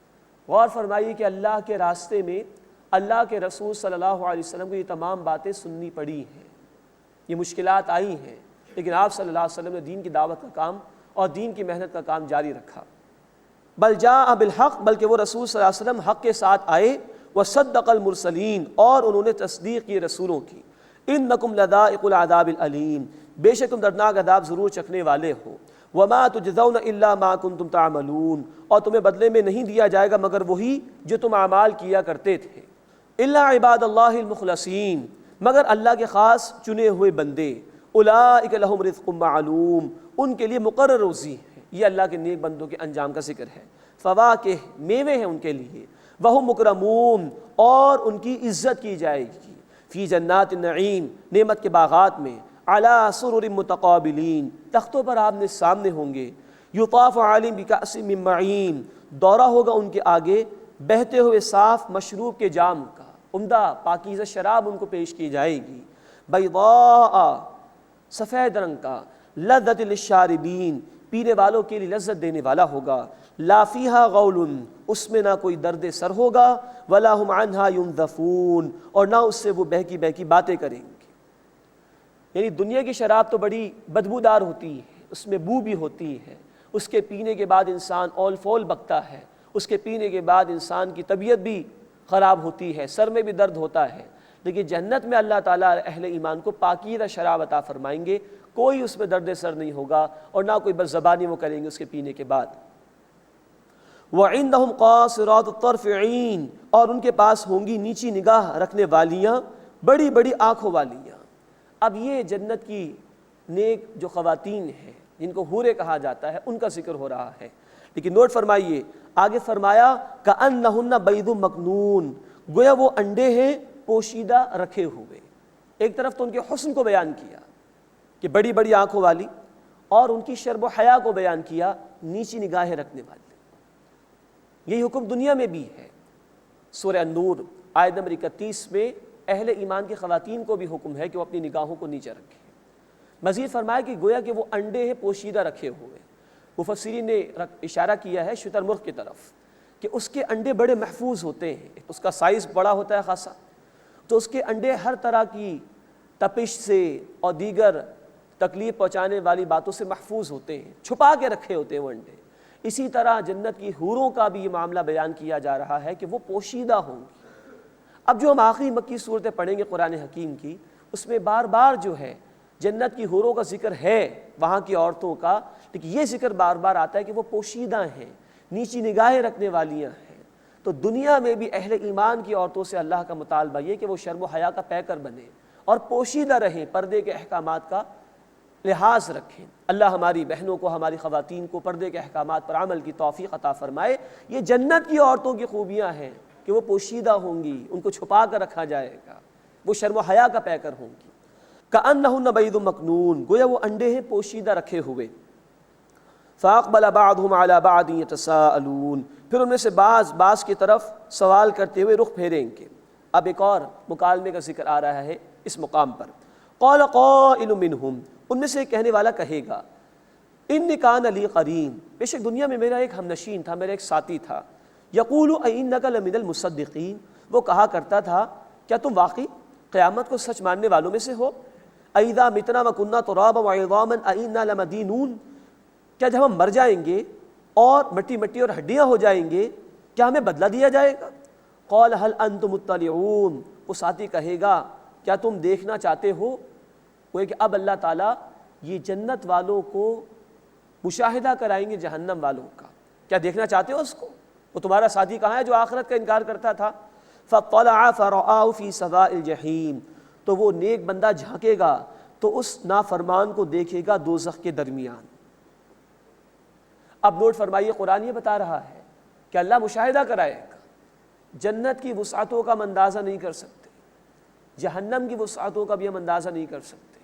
غور فرمائیے کہ اللہ کے راستے میں اللہ کے رسول صلی اللہ علیہ وسلم کو یہ تمام باتیں سننی پڑی ہیں، یہ مشکلات آئی ہیں، لیکن آپ صلی اللہ علیہ وسلم نے دین کی دعوت کا کام اور دین کی محنت کا کام جاری رکھا۔ بل جاء بالحق، بلکہ وہ رسول صلی اللہ علیہ وسلم حق کے ساتھ آئے، وصدق المرسلین، اور انہوں نے تصدیق کی رسولوں کی۔ انکم لذائق العذاب العلیم، بے شک تم دردناک عذاب ضرور چکھنے والے ہو۔ وما تجزون الا ما کنتم تعملون، اور تمہیں بدلے میں نہیں دیا جائے گا مگر وہی جو تم اعمال کیا کرتے تھے۔ الا عباد اللہ المخلصین، مگر اللہ کے خاص چنے ہوئے بندے۔ اولئک لہم رزق معلوم، ان کے لیے مقرر روزی ہے۔ یہ اللہ کے نیک بندوں کے انجام کا ذکر ہے۔ فواکہ، میوے ہیں ان کے لیے۔ وہم مکرمون، اور ان کی عزت کی جائے گی۔ فی جنات النعیم، نعمت کے باغات میں۔ علی سرر متقابلین، تختوں پر آپ نے سامنے ہوں گے۔ یطاف علیہم بکأس من معین، دورہ ہوگا ان کے آگے بہتے ہوئے صاف مشروب کے جام کا، عمدہ پاکیزہ شراب ان کو پیش کی جائے گی۔ بیضاء، سفید رنگ کا، لذت للشاربین، پینے والوں کے لیے لذت دینے والا ہوگا۔ لا فیہا غول، اس میں نہ کوئی درد سر ہوگا۔ ولا ہم عنہا ینزفون، اور نہ اس سے وہ بہکی بہکی باتیں کریں گے۔ یعنی دنیا کی شراب تو بڑی بدبودار ہوتی ہے، اس میں بو بھی ہوتی ہے، اس کے پینے کے بعد انسان اول فول بکتا ہے، اس کے پینے کے بعد انسان کی طبیعت بھی خراب ہوتی ہے، سر میں بھی درد ہوتا ہے۔ لیکن جنت میں اللہ تعالیٰ اہل ایمان کو پاکیزہ شراب عطا فرمائیں گے، کوئی اس میں درد سر نہیں ہوگا، اور نہ کوئی بد زبانی وہ کریں گے اس کے پینے کے بعد۔ وَعِندَهُمْ قَاصِرَاتُ الطَّرْفِ عِین، اور ان کے پاس ہوں گی نیچی نگاہ رکھنے والیاں، بڑی بڑی آنکھوں والیاں۔ اب یہ جنت کی نیک جو خواتین ہیں جن کو حوریں کہا جاتا ہے، ان کا ذکر ہو رہا ہے۔ لیکن نوٹ فرمائیے، آگے فرمایا کأنہن بیض مکنون، گویا وہ انڈے ہیں پوشیدہ رکھے ہوئے۔ ایک طرف تو ان کے حسن کو بیان کیا کہ بڑی بڑی آنکھوں والی، اور ان کی شرب و حیا کو بیان کیا، نیچی نگاہیں رکھنے والی۔ یہی حکم دنیا میں بھی ہے۔ سورہ النور آیت نمبر 31 میں اہل ایمان کی خواتین کو بھی حکم ہے کہ وہ اپنی نگاہوں کو نیچے رکھیں۔ مزید فرمایا کہ گویا کہ وہ انڈے ہیں پوشیدہ رکھے ہوئے۔ مفسرین نے اشارہ کیا ہے شتر مرغ کی طرف کہ اس کے انڈے بڑے محفوظ ہوتے ہیں، اس کا سائز بڑا ہوتا ہے خاصا، تو اس کے انڈے ہر طرح کی تپش سے اور دیگر تکلیف پہنچانے والی باتوں سے محفوظ ہوتے ہیں، چھپا کے رکھے ہوتے ہیں وہ انڈے۔ اسی طرح جنت کی حوروں کا بھی یہ معاملہ بیان کیا جا رہا ہے کہ وہ پوشیدہ ہوں گی۔ اب جو ہم آخری مکی صورتیں پڑھیں گے قرآن حکیم کی، اس میں بار بار جو ہے جنت کی حوروں کا ذکر ہے، وہاں کی عورتوں کا، لیکن یہ ذکر بار بار آتا ہے کہ وہ پوشیدہ ہیں، نیچی نگاہیں رکھنے والیاں ہیں۔ تو دنیا میں بھی اہل ایمان کی عورتوں سے اللہ کا مطالبہ یہ کہ وہ شرم و حیا کا پیکر بنے اور پوشیدہ رہیں، پردے کے احکامات کا لحاظ رکھیں۔ اللہ ہماری بہنوں کو، ہماری خواتین کو پردے کے احکامات پر عمل کی توفیق عطا فرمائے۔ یہ جنت کی عورتوں کی خوبیاں ہیں کہ وہ پوشیدہ ہوں گی، ان کو چھپا کر رکھا جائے گا، وہ شرم و حیا کا پیکر ہوں گی۔ کأنہن بیض مکنون، گویا وہ انڈے ہیں پوشیدہ رکھے ہوئے۔ فاقبل بعضهم على بعض يتساءلون، پھر ان میں سے بعض کی طرف سوال کرتے ہوئے رخ پھیریں گے۔ اب ایک اور مکالمے کا ذکر آ رہا ہے اس مقام پر۔ قال قائل منهم، ان میں سے ایک کہنے والا کہے گا، ان کان لی قرین، بے شک دنیا میں میرا ایک ہمنشین تھا، میرا ایک ساتھی تھا، یقول اینک لمن المصدقین، وہ کہا کرتا تھا کیا تم واقعی قیامت کو سچ ماننے والوں میں سے ہو؟ اذا متنا وکنا ترابا وعظاما اینا لمدینون، کیا جب ہم مر جائیں گے اور مٹی مٹی اور ہڈیاں ہو جائیں گے کیا ہمیں بدلہ دیا جائے گا؟ قال هل انتم مطلعون، وہ ساتھی کہے گا کیا تم دیکھنا چاہتے ہو؟ وہ کہ اب اللہ تعالیٰ یہ جنت والوں کو مشاہدہ کرائیں گے جہنم والوں کا، کیا دیکھنا چاہتے ہو اس کو؟ وہ تمہارا ساتھی کہاں ہے جو آخرت کا انکار کرتا تھا؟ فطلع فرآہ فی سواء الجحیم، تو وہ نیک بندہ جھانکے گا تو اس نافرمان کو دیکھے گا دوزخ کے درمیان۔ اب نوٹ فرمائیے، قرآن یہ بتا رہا ہے کہ اللہ مشاہدہ کرائے گا۔ جنت کی وسعتوں کا ہم اندازہ نہیں کر سکتے، جہنم کی وسعتوں کا بھی ہم اندازہ نہیں کر سکتے،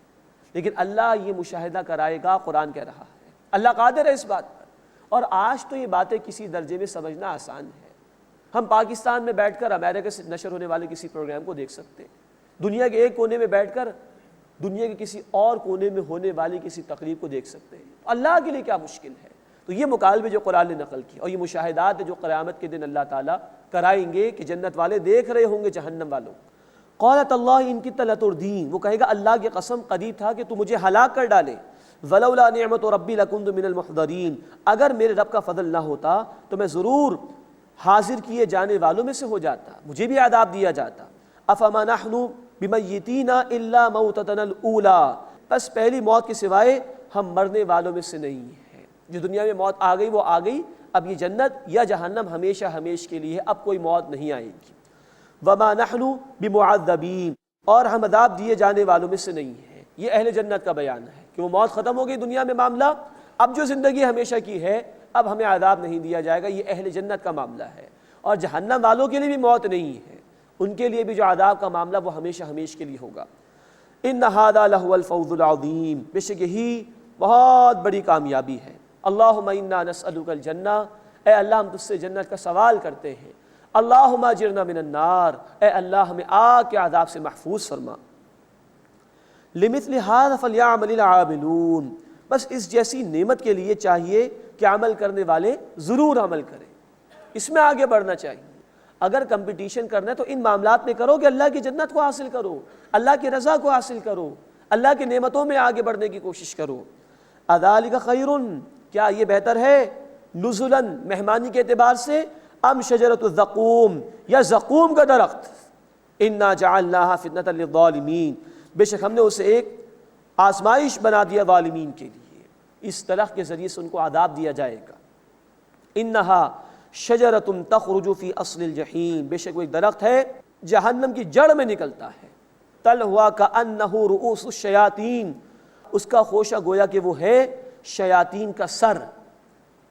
لیکن اللہ یہ مشاہدہ کرائے گا، قرآن کہہ رہا ہے۔ اللہ قادر ہے اس بات پر، اور آج تو یہ باتیں کسی درجے میں سمجھنا آسان ہے۔ ہم پاکستان میں بیٹھ کر امریکہ سے نشر ہونے والے کسی پروگرام کو دیکھ سکتے ہیں، دنیا کے ایک کونے میں بیٹھ کر دنیا کے کسی اور کونے میں ہونے والی کسی تقریب کو دیکھ سکتے ہیں۔ اللہ کے لیے کیا مشکل ہے؟ تو یہ مکالمے جو قرآن نے نقل کی اور یہ مشاہدات جو قیامت کے دن اللہ تعالیٰ کرائیں گے کہ جنت والے دیکھ رہے ہوں گے جہنم والوں۔ قالت اللہ ان کدت لتردین، وہ کہے گا اللہ کی قسم قریب تھا کہ تو مجھے ہلاک کر ڈالے، ولولا نعمت ربی لکنت من المحضرین، اگر میرے رب کا فضل نہ ہوتا تو میں ضرور حاضر کیے جانے والوں میں سے ہو جاتا، مجھے بھی عذاب دیا جاتا۔ افما نحن بمیتین الا موتتنا الاولی، بس پہلی موت کے سوائے ہم مرنے والوں میں سے نہیں ہیں۔ جو دنیا میں موت آ گئی وہ آ گئی، اب یہ جنت یا جہنم ہمیشہ ہمیش کے لیے ہے، اب کوئی موت نہیں آئے گی۔ وما نحن بمعذبین، اور ہم عذاب دیے جانے والوں میں سے نہیں ہیں۔ یہ اہل جنت کا بیان ہے کہ وہ موت ختم ہو گئی دنیا میں معاملہ، اب جو زندگی ہمیشہ کی ہے اب ہمیں عذاب نہیں دیا جائے گا، یہ اہل جنت کا معاملہ ہے۔ اور جہنم والوں کے لیے بھی موت نہیں ہے، ان کے لیے بھی جو عذاب کا معاملہ وہ ہمیشہ ہمیش کے لیے ہوگا۔ ان ھذا لہو الفوز العظیم، بے شک یہی بہت بڑی کامیابی ہے۔ اللہم انا نسألک الجنہ، اے اللہ ہم تجھ سے جنت کا سوال کرتے ہیں۔ اللہم اجرنا من النار، اے اللہ ہمیں آگ کے عذاب سے محفوظ فرما۔ لمثل ھذا فلیعمل العاملون، بس اس جیسی نعمت کے لیے چاہیے کہ عمل کرنے والے ضرور عمل کریں، اس میں آگے بڑھنا چاہیے۔ اگر کمپٹیشن کرنا ہے تو ان معاملات میں کرو کہ اللہ کی جنت کو حاصل کرو، اللہ کی رضا کو حاصل کرو، اللہ کی نعمتوں میں آگے بڑھنے کی کوشش کرو۔ اذالک خیر، کیا یہ بہتر ہے نزلا مہمانی کے اعتبار سے، ام شجرۃ الزقوم، یا زقوم کا درخت، انا جعلناها فتنۃ للظالمین، بے شک ہم نے اسے ایک آزمائش بنا دیا ظالمین کے لیے، اس درخت کے ذریعے سے ان کو عذاب دیا جائے گا۔ انہا شجرۃ تخرج فی اصل الجحیم، بے شک وہ ایک درخت ہے جہنم کی جڑ میں نکلتا ہے۔ طلعها کأنہ رؤوس الشیاطین، اس کا خوشہ گویا کہ وہ ہے شیاطین کا سر۔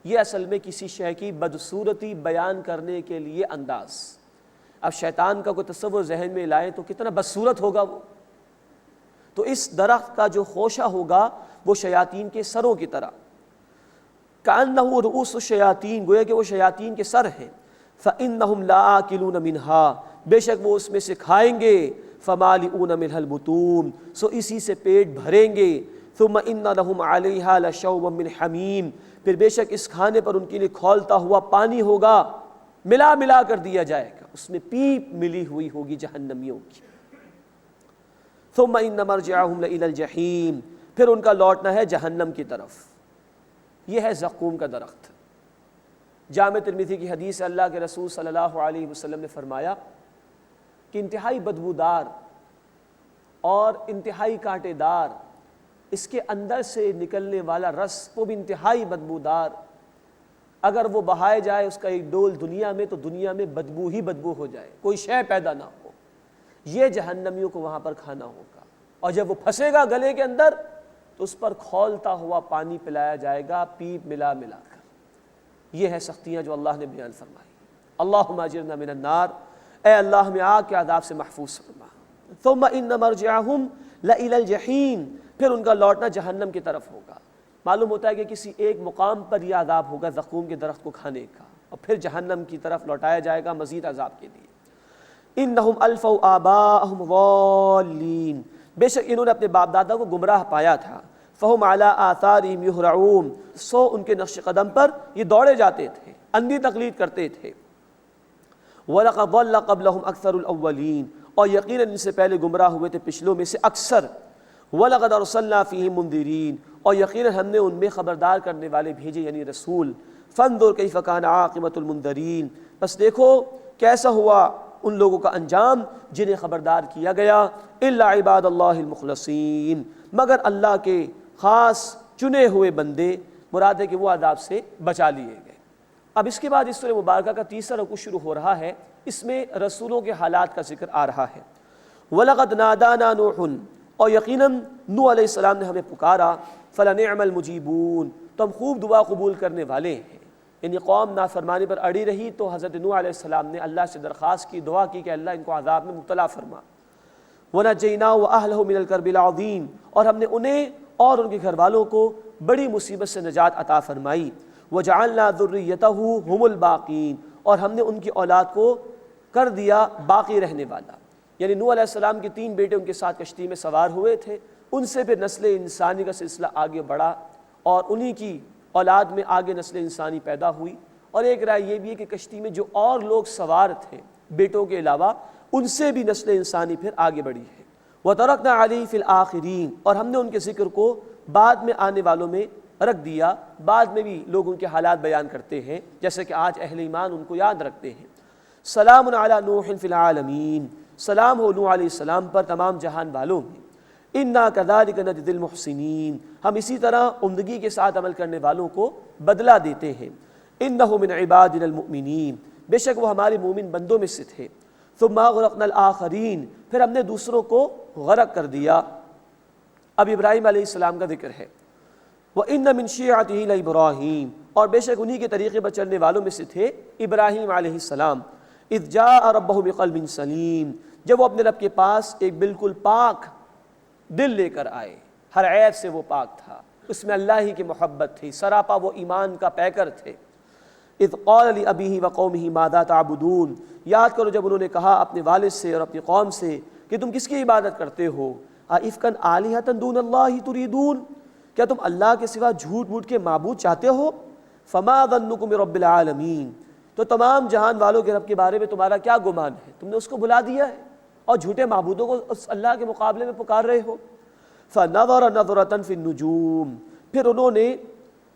یہ اصل میں کسی شے کی بدصورتی بیان کرنے کے لیے انداز، اب شیطان کا کوئی تصور ذہن میں لائیں تو کتنا بدصورت ہوگا وہ، تو اس درخت کا جو خوشہ ہوگا وہ شیاطین کے سروں کی طرح، کأنہ رؤوس الشیاطین، گویا کہ وہ شیاطین کے سر ہیں۔ فإنہم لآکلون منہا، بے شک وہ اس میں سے کھائیں گے، فمالئون منہا البطون، سو اسی سے پیٹ بھریں گے۔ ثم ان لہم علیہا لشوبا من حمیم، پھر بے شک اس کھانے پر ان کے لیے کھولتا ہوا پانی ہوگا، ملا ملا کر دیا جائے گا، اس میں پیپ ملی ہوئی ہوگی جہنمیوں کی۔ ثم ان مرجعہم الی الجحیم، پھر ان کا لوٹنا ہے جہنم کی طرف۔ یہ ہے زقوم کا درخت۔ جامع ترمذی کی حدیث ہے، اللہ کے رسول صلی اللہ علیہ وسلم نے فرمایا کہ انتہائی بدبودار اور انتہائی کانٹے دار، اس کے اندر سے نکلنے والا رس وہ بھی انتہائی بدبودار، اگر وہ بہائے جائے اس کا ایک ڈول دنیا میں تو دنیا میں بدبو ہی بدبو ہو جائے، کوئی شے پیدا نہ ہو، یہ جہنمیوں کو وہاں پر کھانا ہوگا۔ اور جب وہ پھنسے گا گلے کے اندر تو اس پر کھولتا ہوا پانی پلایا جائے گا، پیپ ملا ملا کر۔ یہ ہے سختیاں جو اللہ نے بیان فرمائی۔ اللہم اجرنا من النار، اے اللہ ہمیں آگ کے عذاب سے محفوظ فرما۔ ثم ان مرجعہم لإلی الجحیم، پھر ان کا لوٹنا جہنم کی طرف ہوگا۔ معلوم ہوتا ہے کہ کسی ایک مقام پر یہ عذاب ہوگا زقوم کے درخت کو کھانے کا، اور پھر جہنم کی طرف لوٹایا جائے گا مزید عذاب کے لیے۔ انہم الفوا آباءہم ضالین، بے شک انہوں نے اپنے باپ دادا کو گمراہ پایا تھا۔ فہم علی آثارہم یہرعون، سو ان کے نقش قدم پر یہ دوڑے جاتے تھے، اندھی تقلید کرتے تھے۔ وَلَقَدْ ضَلَّ قَبْلَهُمْ أَكْثَرُ الْأَوَّلِينَ، اور یقیناً ان سے پہلے گمراہ ہوئے تھے پچھلوں میں سے اکثر۔ وَلَقَدْ أَرْسَلْنَا فِيهِمْ مُنذِرِينَ، اور یقیناً ہم نے ان میں خبردار کرنے والے بھیجے یعنی رسول۔ فَانظُرْ كَيْفَ كَانَ عَاقِبَةُ الْمُنذَرِينَ، بس دیکھو کیسا ہوا ان لوگوں کا انجام جنہیں خبردار کیا گیا۔ إِلَّا عِبَادَ اللَّهِ الْمُخْلَصِينَ، مگر اللہ کے خاص چنے ہوئے بندے، مراد ہے کہ وہ عذاب سے بچا لیے گئے۔ اب اس کے بعد اس سورہ مبارکہ کا تیسرا رکوع شروع ہو رہا ہے، اس میں رسولوں کے حالات کا ذکر آ رہا ہے۔ وَلَقَدْ نَادَانَا نُوحٌ، اور یقیناً نوح علیہ السلام نے ہمیں پکارا، فَلَنِعْمَ الْمُجِيبُونَ، تو ہم خوب دعا قبول کرنے والے ہیں۔ یعنی قوم نافرمانی پر اڑی رہی تو حضرت نوح علیہ السلام نے اللہ سے درخواست کی، دعا کی کہ اللہ ان کو عذاب میں مبتلا فرما۔ وَنَجَّيْنَاهُ وَأَهْلَهُ مِنَ الْكَرْبِ الْعَظِيمِ، اور ہم نے انہیں اور ان کے گھر والوں کو بڑی مصیبت سے نجات عطا فرمائی۔ وجعلنا ذریته هم الباقین، اور ہم نے ان کی اولاد کو کر دیا باقی رہنے والا۔ یعنی نوح علیہ السلام کے 3 بیٹے ان کے ساتھ کشتی میں سوار ہوئے تھے، ان سے پھر نسل انسانی کا سلسلہ آگے بڑھا اور انہی کی اولاد میں آگے نسل انسانی پیدا ہوئی۔ اور ایک رائے یہ بھی ہے کہ کشتی میں جو اور لوگ سوار تھے بیٹوں کے علاوہ، ان سے بھی نسل انسانی پھر آگے بڑھی ہے۔ وَتَرَكْنَا عَلَيْهِ فِي الْآخِرِينَ، اور ہم نے ان کے ذکر کو بعد میں آنے والوں میں رکھ دیا۔ بعد میں بھی لوگ ان کے حالات بیان کرتے ہیں، جیسے کہ آج اہل ایمان ان کو یاد رکھتے ہیں۔ سلام علی نوح فی العالمین، سلام ہو نوح علیہ السلام پر تمام جہان والوں میں۔ انا کذالک نجزی المحسنین، ہم اسی طرح عمدگی کے ساتھ عمل کرنے والوں کو بدلہ دیتے ہیں۔ انہ من عبادنا المؤمنین، بے شک وہ ہمارے مومن بندوں میں سے تھے۔ ثم اغرقنا الآخرین، پھر ہم نے دوسروں کو غرق کر دیا۔ اب ابراہیم علیہ السلام کا ذکر ہے۔ وَإِنَّ مِن شِيعَتِهِ لَإِبْرَاہِیم، اور بے شک انہی کے طریقے پر چلنے والوں میں سے تھے ابراہیم علیہ السلام۔ اذ جاء ربہ بقلب سلیم، جب وہ اپنے رب کے پاس ایک بالکل پاک دل لے کر آئے، ہر عیب سے وہ پاک تھا، اس میں اللہ ہی کی محبت تھی، سراپا وہ ایمان کا پیکر تھے۔ اذ قال لأبیہ وقومہ ماذا تعبدون، یاد کرو جب انہوں نے کہا اپنے والد سے اور اپنی قوم سے کہ تم کس کی عبادت کرتے ہو؟ ائفکا آلہۃ دون اللہ تریدون، کیا تم اللہ کے سوا جھوٹ موٹ کے معبود چاہتے ہو؟ فما ظنکم برب العالمین، تو تمام جہان والوں کے رب کے بارے میں تمہارا کیا گمان ہے؟ تم نے اس کو بھلا دیا ہے اور جھوٹے معبودوں کو اس اللہ کے مقابلے میں پکار رہے ہو۔ فنظر نظرۃ فی النجوم، پھر انہوں نے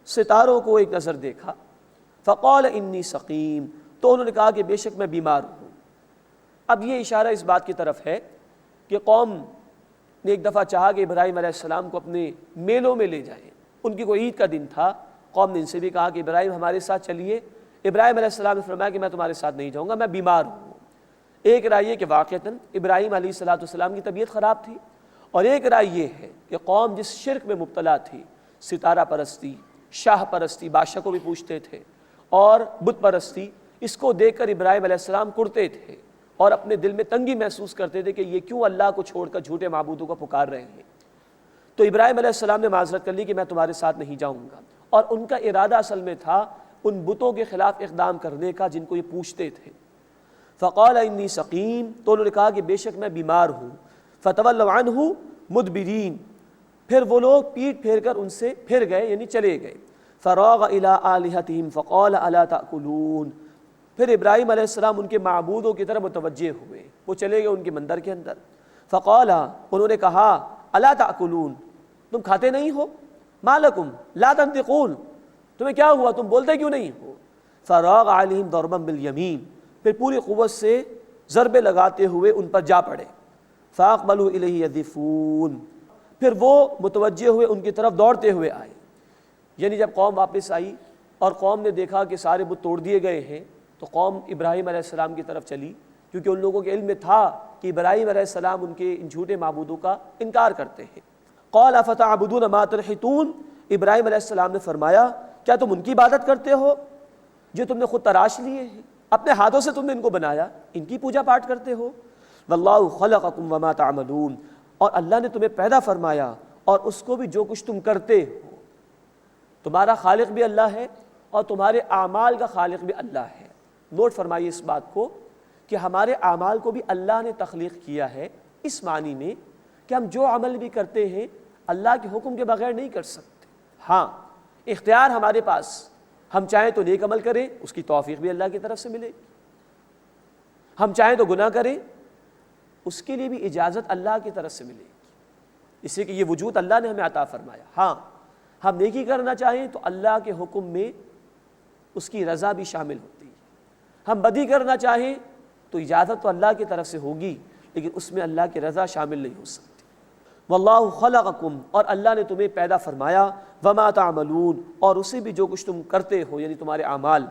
ستاروں کو ایک نظر دیکھا۔ فقال انی سقیم، تو انہوں نے کہا کہ بے شک میں بیمار ہوں۔ اب یہ اشارہ اس بات کی طرف ہے کہ قوم نے ایک دفعہ چاہا کہ ابراہیم علیہ السلام کو اپنے میلوں میں لے جائیں، ان کی کوئی عید کا دن تھا، قوم نے ان سے بھی کہا کہ ابراہیم ہمارے ساتھ چلیے۔ ابراہیم علیہ السلام نے فرمایا کہ میں تمہارے ساتھ نہیں جاؤں گا، میں بیمار ہوں۔ ایک رائے یہ کہ واقعتاً ابراہیم علیہ السلام کی طبیعت خراب تھی، اور ایک رائے یہ ہے کہ قوم جس شرک میں مبتلا تھی، ستارہ پرستی، شاہ پرستی، بادشاہ کو بھی پوچھتے تھے، اور بت پرستی، اس کو دیکھ کر ابراہیم علیہ السلام کرتے تھے اور اپنے دل میں تنگی محسوس کرتے تھے کہ یہ کیوں اللہ کو چھوڑ کر جھوٹے معبودوں کو پکار رہے ہیں۔ تو ابراہیم علیہ السلام نے معذرت کر لی کہ میں تمہارے ساتھ نہیں جاؤں گا، اور ان کا ارادہ اصل میں تھا ان بتوں کے خلاف اقدام کرنے کا جن کو یہ پوچھتے تھے۔ فقال انی سقیم، تو انہوں نے کہا کہ بے شک میں بیمار ہوں۔ فتولوا عنہ مدبرین، پھر وہ لوگ پیٹ پھیر کر ان سے پھر گئے، یعنی چلے گئے۔ فراغ الی آلہتہم فقال الا تأکلون، پھر ابراہیم علیہ السلام ان کے معبودوں کی طرف متوجہ ہوئے، وہ چلے گئے ان کے مندر کے اندر۔ فقال، انہوں نے کہا الا تأکلون، تم کھاتے نہیں ہو؟ ما لکم لا تنطقون، تمہیں کیا ہوا، تم بولتے کیوں نہیں ہو؟ فراغ علیہم ضربا بالیمین، پھر پوری قوت سے ضربے لگاتے ہوئے ان پر جا پڑے۔ فاقبلوا الیہ یذفون، پھر وہ متوجہ ہوئے ان کی طرف دوڑتے ہوئے آئے۔ یعنی جب قوم واپس آئی اور قوم نے دیکھا کہ سارے بت توڑ دیے گئے ہیں، تو قوم ابراہیم علیہ السلام کی طرف چلی، کیونکہ ان لوگوں کے علم میں تھا کہ ابراہیم علیہ السلام ان کے ان جھوٹے معبودوں کا انکار کرتے ہیں۔ قال افتعبدون ما تنحتون، ابراہیم علیہ السلام نے فرمایا کیا تم ان کی عبادت کرتے ہو جو تم نے خود تراش لیے ہیں، اپنے ہاتھوں سے تم نے ان کو بنایا، ان کی پوجا پاٹ کرتے ہو؟ واللہ خلقکم وما تعملون، اور اللہ نے تمہیں پیدا فرمایا اور اس کو بھی جو کچھ تم کرتے ہو۔ تمہارا خالق بھی اللہ ہے اور تمہارے اعمال کا خالق بھی اللہ ہے۔ نوٹ فرمائیے اس بات کو کہ ہمارے اعمال کو بھی اللہ نے تخلیق کیا ہے، اس معنی میں کہ ہم جو عمل بھی کرتے ہیں اللہ کے حکم کے بغیر نہیں کر سکتے۔ ہاں، اختیار ہمارے پاس، ہم چاہیں تو نیک عمل کریں، اس کی توفیق بھی اللہ کی طرف سے ملے گی، ہم چاہیں تو گناہ کریں، اس کے لیے بھی اجازت اللہ کی طرف سے ملے گی، اس لیے کہ یہ وجود اللہ نے ہمیں عطا فرمایا۔ ہاں، ہم نیکی کرنا چاہیں تو اللہ کے حکم میں اس کی رضا بھی شامل ہوتی ہے، ہم بدی کرنا چاہیں تو اجازت تو اللہ کی طرف سے ہوگی، لیکن اس میں اللہ کی رضا شامل نہیں ہو سکتی۔ واللہ خلقکم، اور اللہ نے تمہیں پیدا فرمایا، وما تعملون، اور اسے بھی جو کچھ تم کرتے ہو، یعنی تمہارے اعمال۔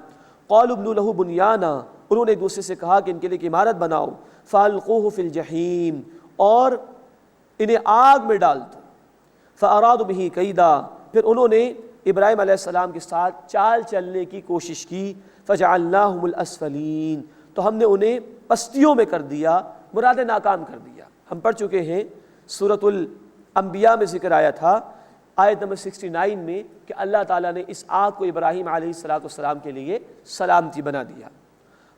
قالوا ابنوا له بنیانا، انہوں نے ایک دوسرے سے کہا کہ ان کے لیے ایک عمارت بناؤ۔ فالقوہ فی الجحیم، اور انہیں آگ میں ڈال دو۔ فارادوا به کیدا، پھر انہوں نے ابراہیم علیہ السلام کے ساتھ چال چلنے کی کوشش کی۔ فجعلناہم الاسفلین، تو ہم نے انہیں پستیوں میں کر دیا، مراد ناکام کر دیا۔ ہم پڑھ چکے ہیں سورۃ الانبیاء میں ذکر آیا تھا آیت نمبر 69 میں کہ اللہ تعالیٰ نے اس آگ کو ابراہیم علیہ السلام کے لیے سلامتی بنا دیا۔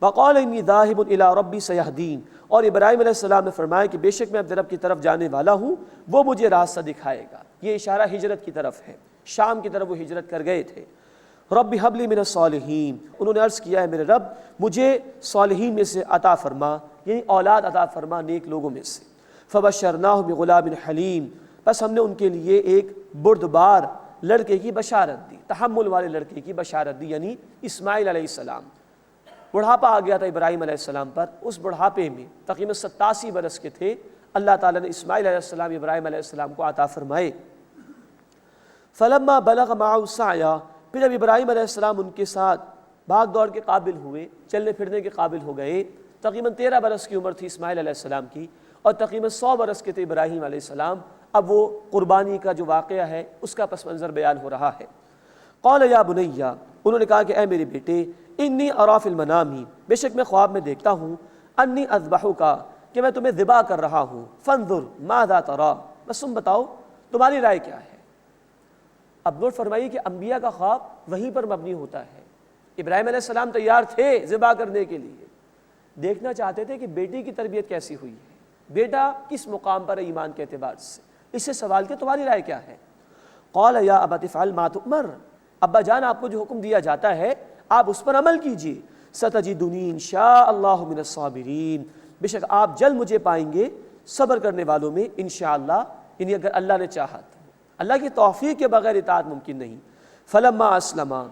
وقال انی ذاہب الی ربی سیہدین، اور ابراہیم علیہ السلام نے فرمایا کہ بے شک میں اپنے رب کی طرف جانے والا ہوں، وہ مجھے راستہ دکھائے گا۔ یہ اشارہ ہجرت کی طرف ہے، شام کی طرف وہ ہجرت کر گئے تھے۔ رب ہب لی من الصالحین، انہوں نے عرض کیا ہے میرے رب مجھے صالحین میں سے عطا فرما، یعنی اولاد عطا فرما نیک لوگوں میں سے۔ فبشرناہ بغلام حلیم، بس ہم نے ان کے لیے ایک بردبار لڑکے کی بشارت دی، تحمل والے لڑکے کی بشارت دی، یعنی اسماعیل علیہ السلام۔ بڑھاپا آ گیا تھا ابراہیم علیہ السلام پر، اس بڑھاپے میں تقریباً 87 برس کے تھے، اللہ تعالیٰ نے اسماعیل علیہ السلام ابراہیم علیہ السلام کو عطا فرمائے۔ فلما بلغ معه السعی، پھر جب ابراہیم علیہ السلام ان کے ساتھ بھاگ دوڑ کے قابل ہوئے، چلنے پھرنے کے قابل ہو گئے، تقریباً 13 برس کی عمر تھی اسماعیل علیہ السلام کی، اور تقریباً 100 برس کے تھے ابراہیم علیہ السلام۔ اب وہ قربانی کا جو واقعہ ہے اس کا پس منظر بیان ہو رہا ہے۔ قال یا بنی، انہوں نے کہا کہ اے میرے بیٹے، انی ارا فی المنام، بے شک میں خواب میں دیکھتا ہوں، انی اذبحک، کہ میں تمہیں ذبح کر رہا ہوں، فانظر ماذا ترى، بس تم بتاؤ تمہاری رائے کیا ہے۔ اب نوٹ فرمائیے کہ انبیاء کا خواب وہیں پر مبنی ہوتا ہے۔ ابراہیم علیہ السلام تیار تھے ذبح کرنے کے لیے، دیکھنا چاہتے تھے کہ بیٹی کی تربیت کیسی ہوئی ہے، بیٹا کس مقام پر ہے ایمان کے اعتبار سے۔ اس سے سوال کیا تمہاری رائے کیا ہے۔ قال یا ابت افعل ما تؤمر، ابا جان آپ کو جو حکم دیا جاتا ہے آپ اس پر عمل کیجیے۔ ستجدنی انشاء اللہ من الصابرین، بے شک آپ جلد مجھے پائیں گے صبر کرنے والوں میں انشاءاللہ، یعنی اگر اللہ نے چاہا تو، اللہ کی توفیق کے بغیر اطاعت ممکن نہیں۔ فلما اسلما،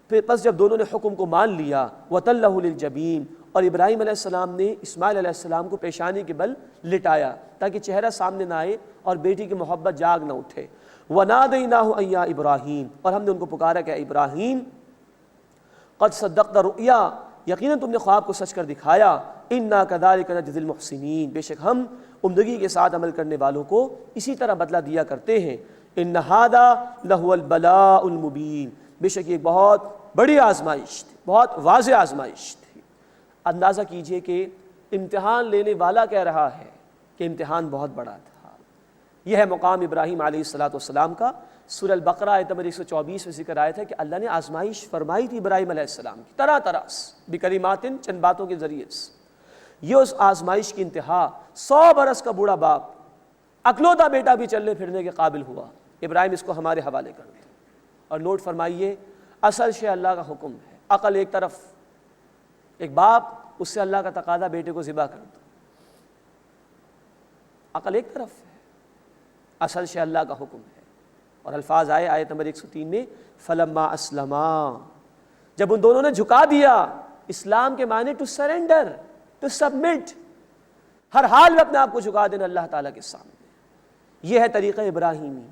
پھر پس جب دونوں نے حکم کو مان لیا، وتلہ للجبین، اور ابراہیم علیہ السلام نے اسماعیل علیہ السلام کو پیشانی کے بل لٹایا تاکہ چہرہ سامنے نہ آئے اور بیٹی کی محبت جاگ نہ اٹھے۔ ونادیناہ ان یا ابراہیم، اور ہم نے ان کو پکارا کہ اے ابراہیم، قد صدقت رؤیا، یقیناً تم نے خواب کو سچ کر دکھایا، انا کذالک نجزی المحسنین، بے شک ہم عمدگی کے ساتھ عمل کرنے والوں کو اسی طرح بدلہ دیا کرتے ہیں۔ ان ھذا لہو البلاء المبین، بے شک یہ بہت بڑی آزمائش تھی، بہت واضح آزمائش تھی۔ اندازہ کیجئے کہ امتحان لینے والا کہہ رہا ہے کہ امتحان بہت بڑا تھا۔ یہ ہے مقام ابراہیم علیہ السلام کا۔ سورہ البقرہ آیت نمبر 124 میں ذکر آیا ہے کہ اللہ نے آزمائش فرمائی تھی ابراہیم علیہ السلام کی طرح طرح سے، بکلمات، چند باتوں کے ذریعے سے۔ یہ اس آزمائش کی انتہا، 100 برس کا بوڑھا باپ، اکلوتا بیٹا بھی چلنے پھرنے کے قابل ہوا۔ ابراہیم اس کو ہمارے حوالے کر دیں، اور نوٹ فرمائیے اصل شے اللہ کا حکم ہے۔ عقل ایک طرف، ایک باپ اس سے اللہ کا تقاضا بیٹے کو ذبح کر دو، عقل ایک طرف ہے، اصل شے اللہ کا حکم ہے۔ اور الفاظ آئے آیت نمبر 103 میں، فلما اسلما، جب ان دونوں نے جھکا دیا۔ اسلام کے معنی ٹو سرنڈر، ٹو سبمٹ، ہر حال میں اپنے آپ کو جھکا دینا اللہ تعالیٰ کے سامنے۔ یہ ہے طریقہ ابراہیمی،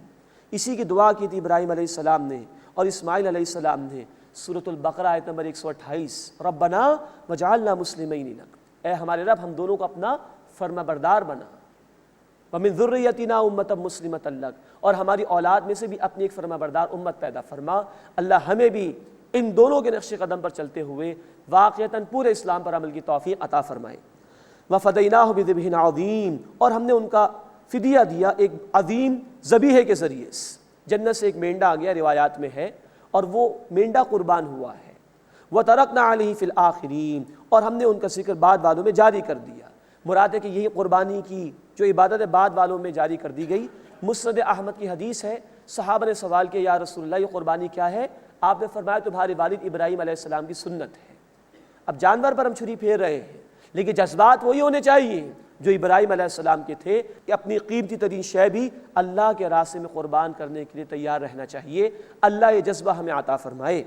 اسی کی دعا کی تھی ابراہیم علیہ السلام نے اور اسماعیل علیہ السلام نے۔ سورۃ البقرہ آیت نمبر 128، ربنا وجعلنا مسلمین لک، اے ہمارے رب ہم دونوں کو اپنا فرما بردار بنا، ومن ذریتنا امۃ مسلمۃ لک، اور ہماری اولاد میں سے بھی اپنی ایک فرما بردار امت پیدا فرما۔ اللہ ہمیں بھی ان دونوں کے نقش قدم پر چلتے ہوئے واقعتاً پورے اسلام پر عمل کی توفیق عطا فرمائے۔ وفدیناہ بذبح عظیم، اور ہم نے ان کا فدیہ دیا ایک عظیم ذبیحہ کے ذریعے سے۔ جنت سے ایک مینڈا آ گیا، روایات میں ہے، اور وہ مینڈا قربان ہوا ہے۔ وترکنا علیہ فی الآخرین، اور ہم نے ان کا ذکر بعد والوں میں جاری کر دیا۔ مراد ہے کہ یہی قربانی کی جو عبادت بعد والوں میں جاری کر دی گئی۔ مسند احمد کی حدیث ہے، صحابہ نے سوال کیا یا رسول اللہ یہ قربانی کیا ہے؟ آپ نے فرمایا تمہارے والد ابراہیم علیہ السلام کی سنت ہے۔ اب جانور پر ہم چھری پھیر رہے ہیں، لیکن جذبات وہی ہونے چاہیے جو ابراہیم علیہ السلام کے تھے، کہ اپنی قیمتی ترین شے بھی اللہ کے راستے میں قربان کرنے کے لیے تیار رہنا چاہیے۔ اللہ یہ جذبہ ہمیں عطا فرمائے۔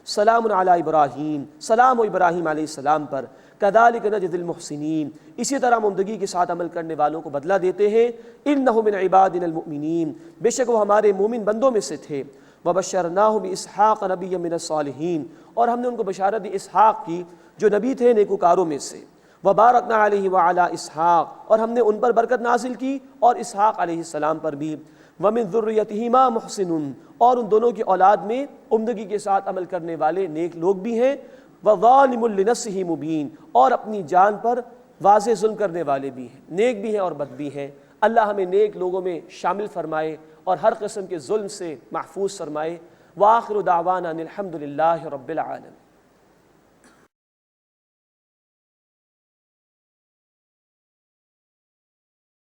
سلام علی ابراہیم، سلام و ابراہیم علیہ السلام پر، کذالک نجزی المحسنین، اسی طرح عمدگی کے ساتھ عمل کرنے والوں کو بدلہ دیتے ہیں۔ انہ من عبادنا المؤمنین، بے شک وہ ہمارے مومن بندوں میں سے تھے۔ وبشرناہ باسحاق نبیا من الصالحین، اور ہم نے ان کو بشارت دی اسحاق کی جو نبی تھے نیکوکاروں میں سے۔ وبارکنا علیہ وعلی اسحاق، اور ہم نے ان پر برکت نازل کی اور اسحاق علیہ السلام پر بھی۔ ومن ذریتہما محسن، اور ان دونوں کی اولاد میں عمدگی کے ساتھ عمل کرنے والے نیک لوگ بھی ہیں۔ وظالم لنفسہ مبین، اور اپنی جان پر واضح ظلم کرنے والے بھی ہیں، نیک بھی ہیں اور بد بھی ہیں۔ اللہ ہمیں نیک لوگوں میں شامل فرمائے اور ہر قسم کے ظلم سے محفوظ فرمائے۔ وآخر دعوانا ان الحمد للہ رب العالمین۔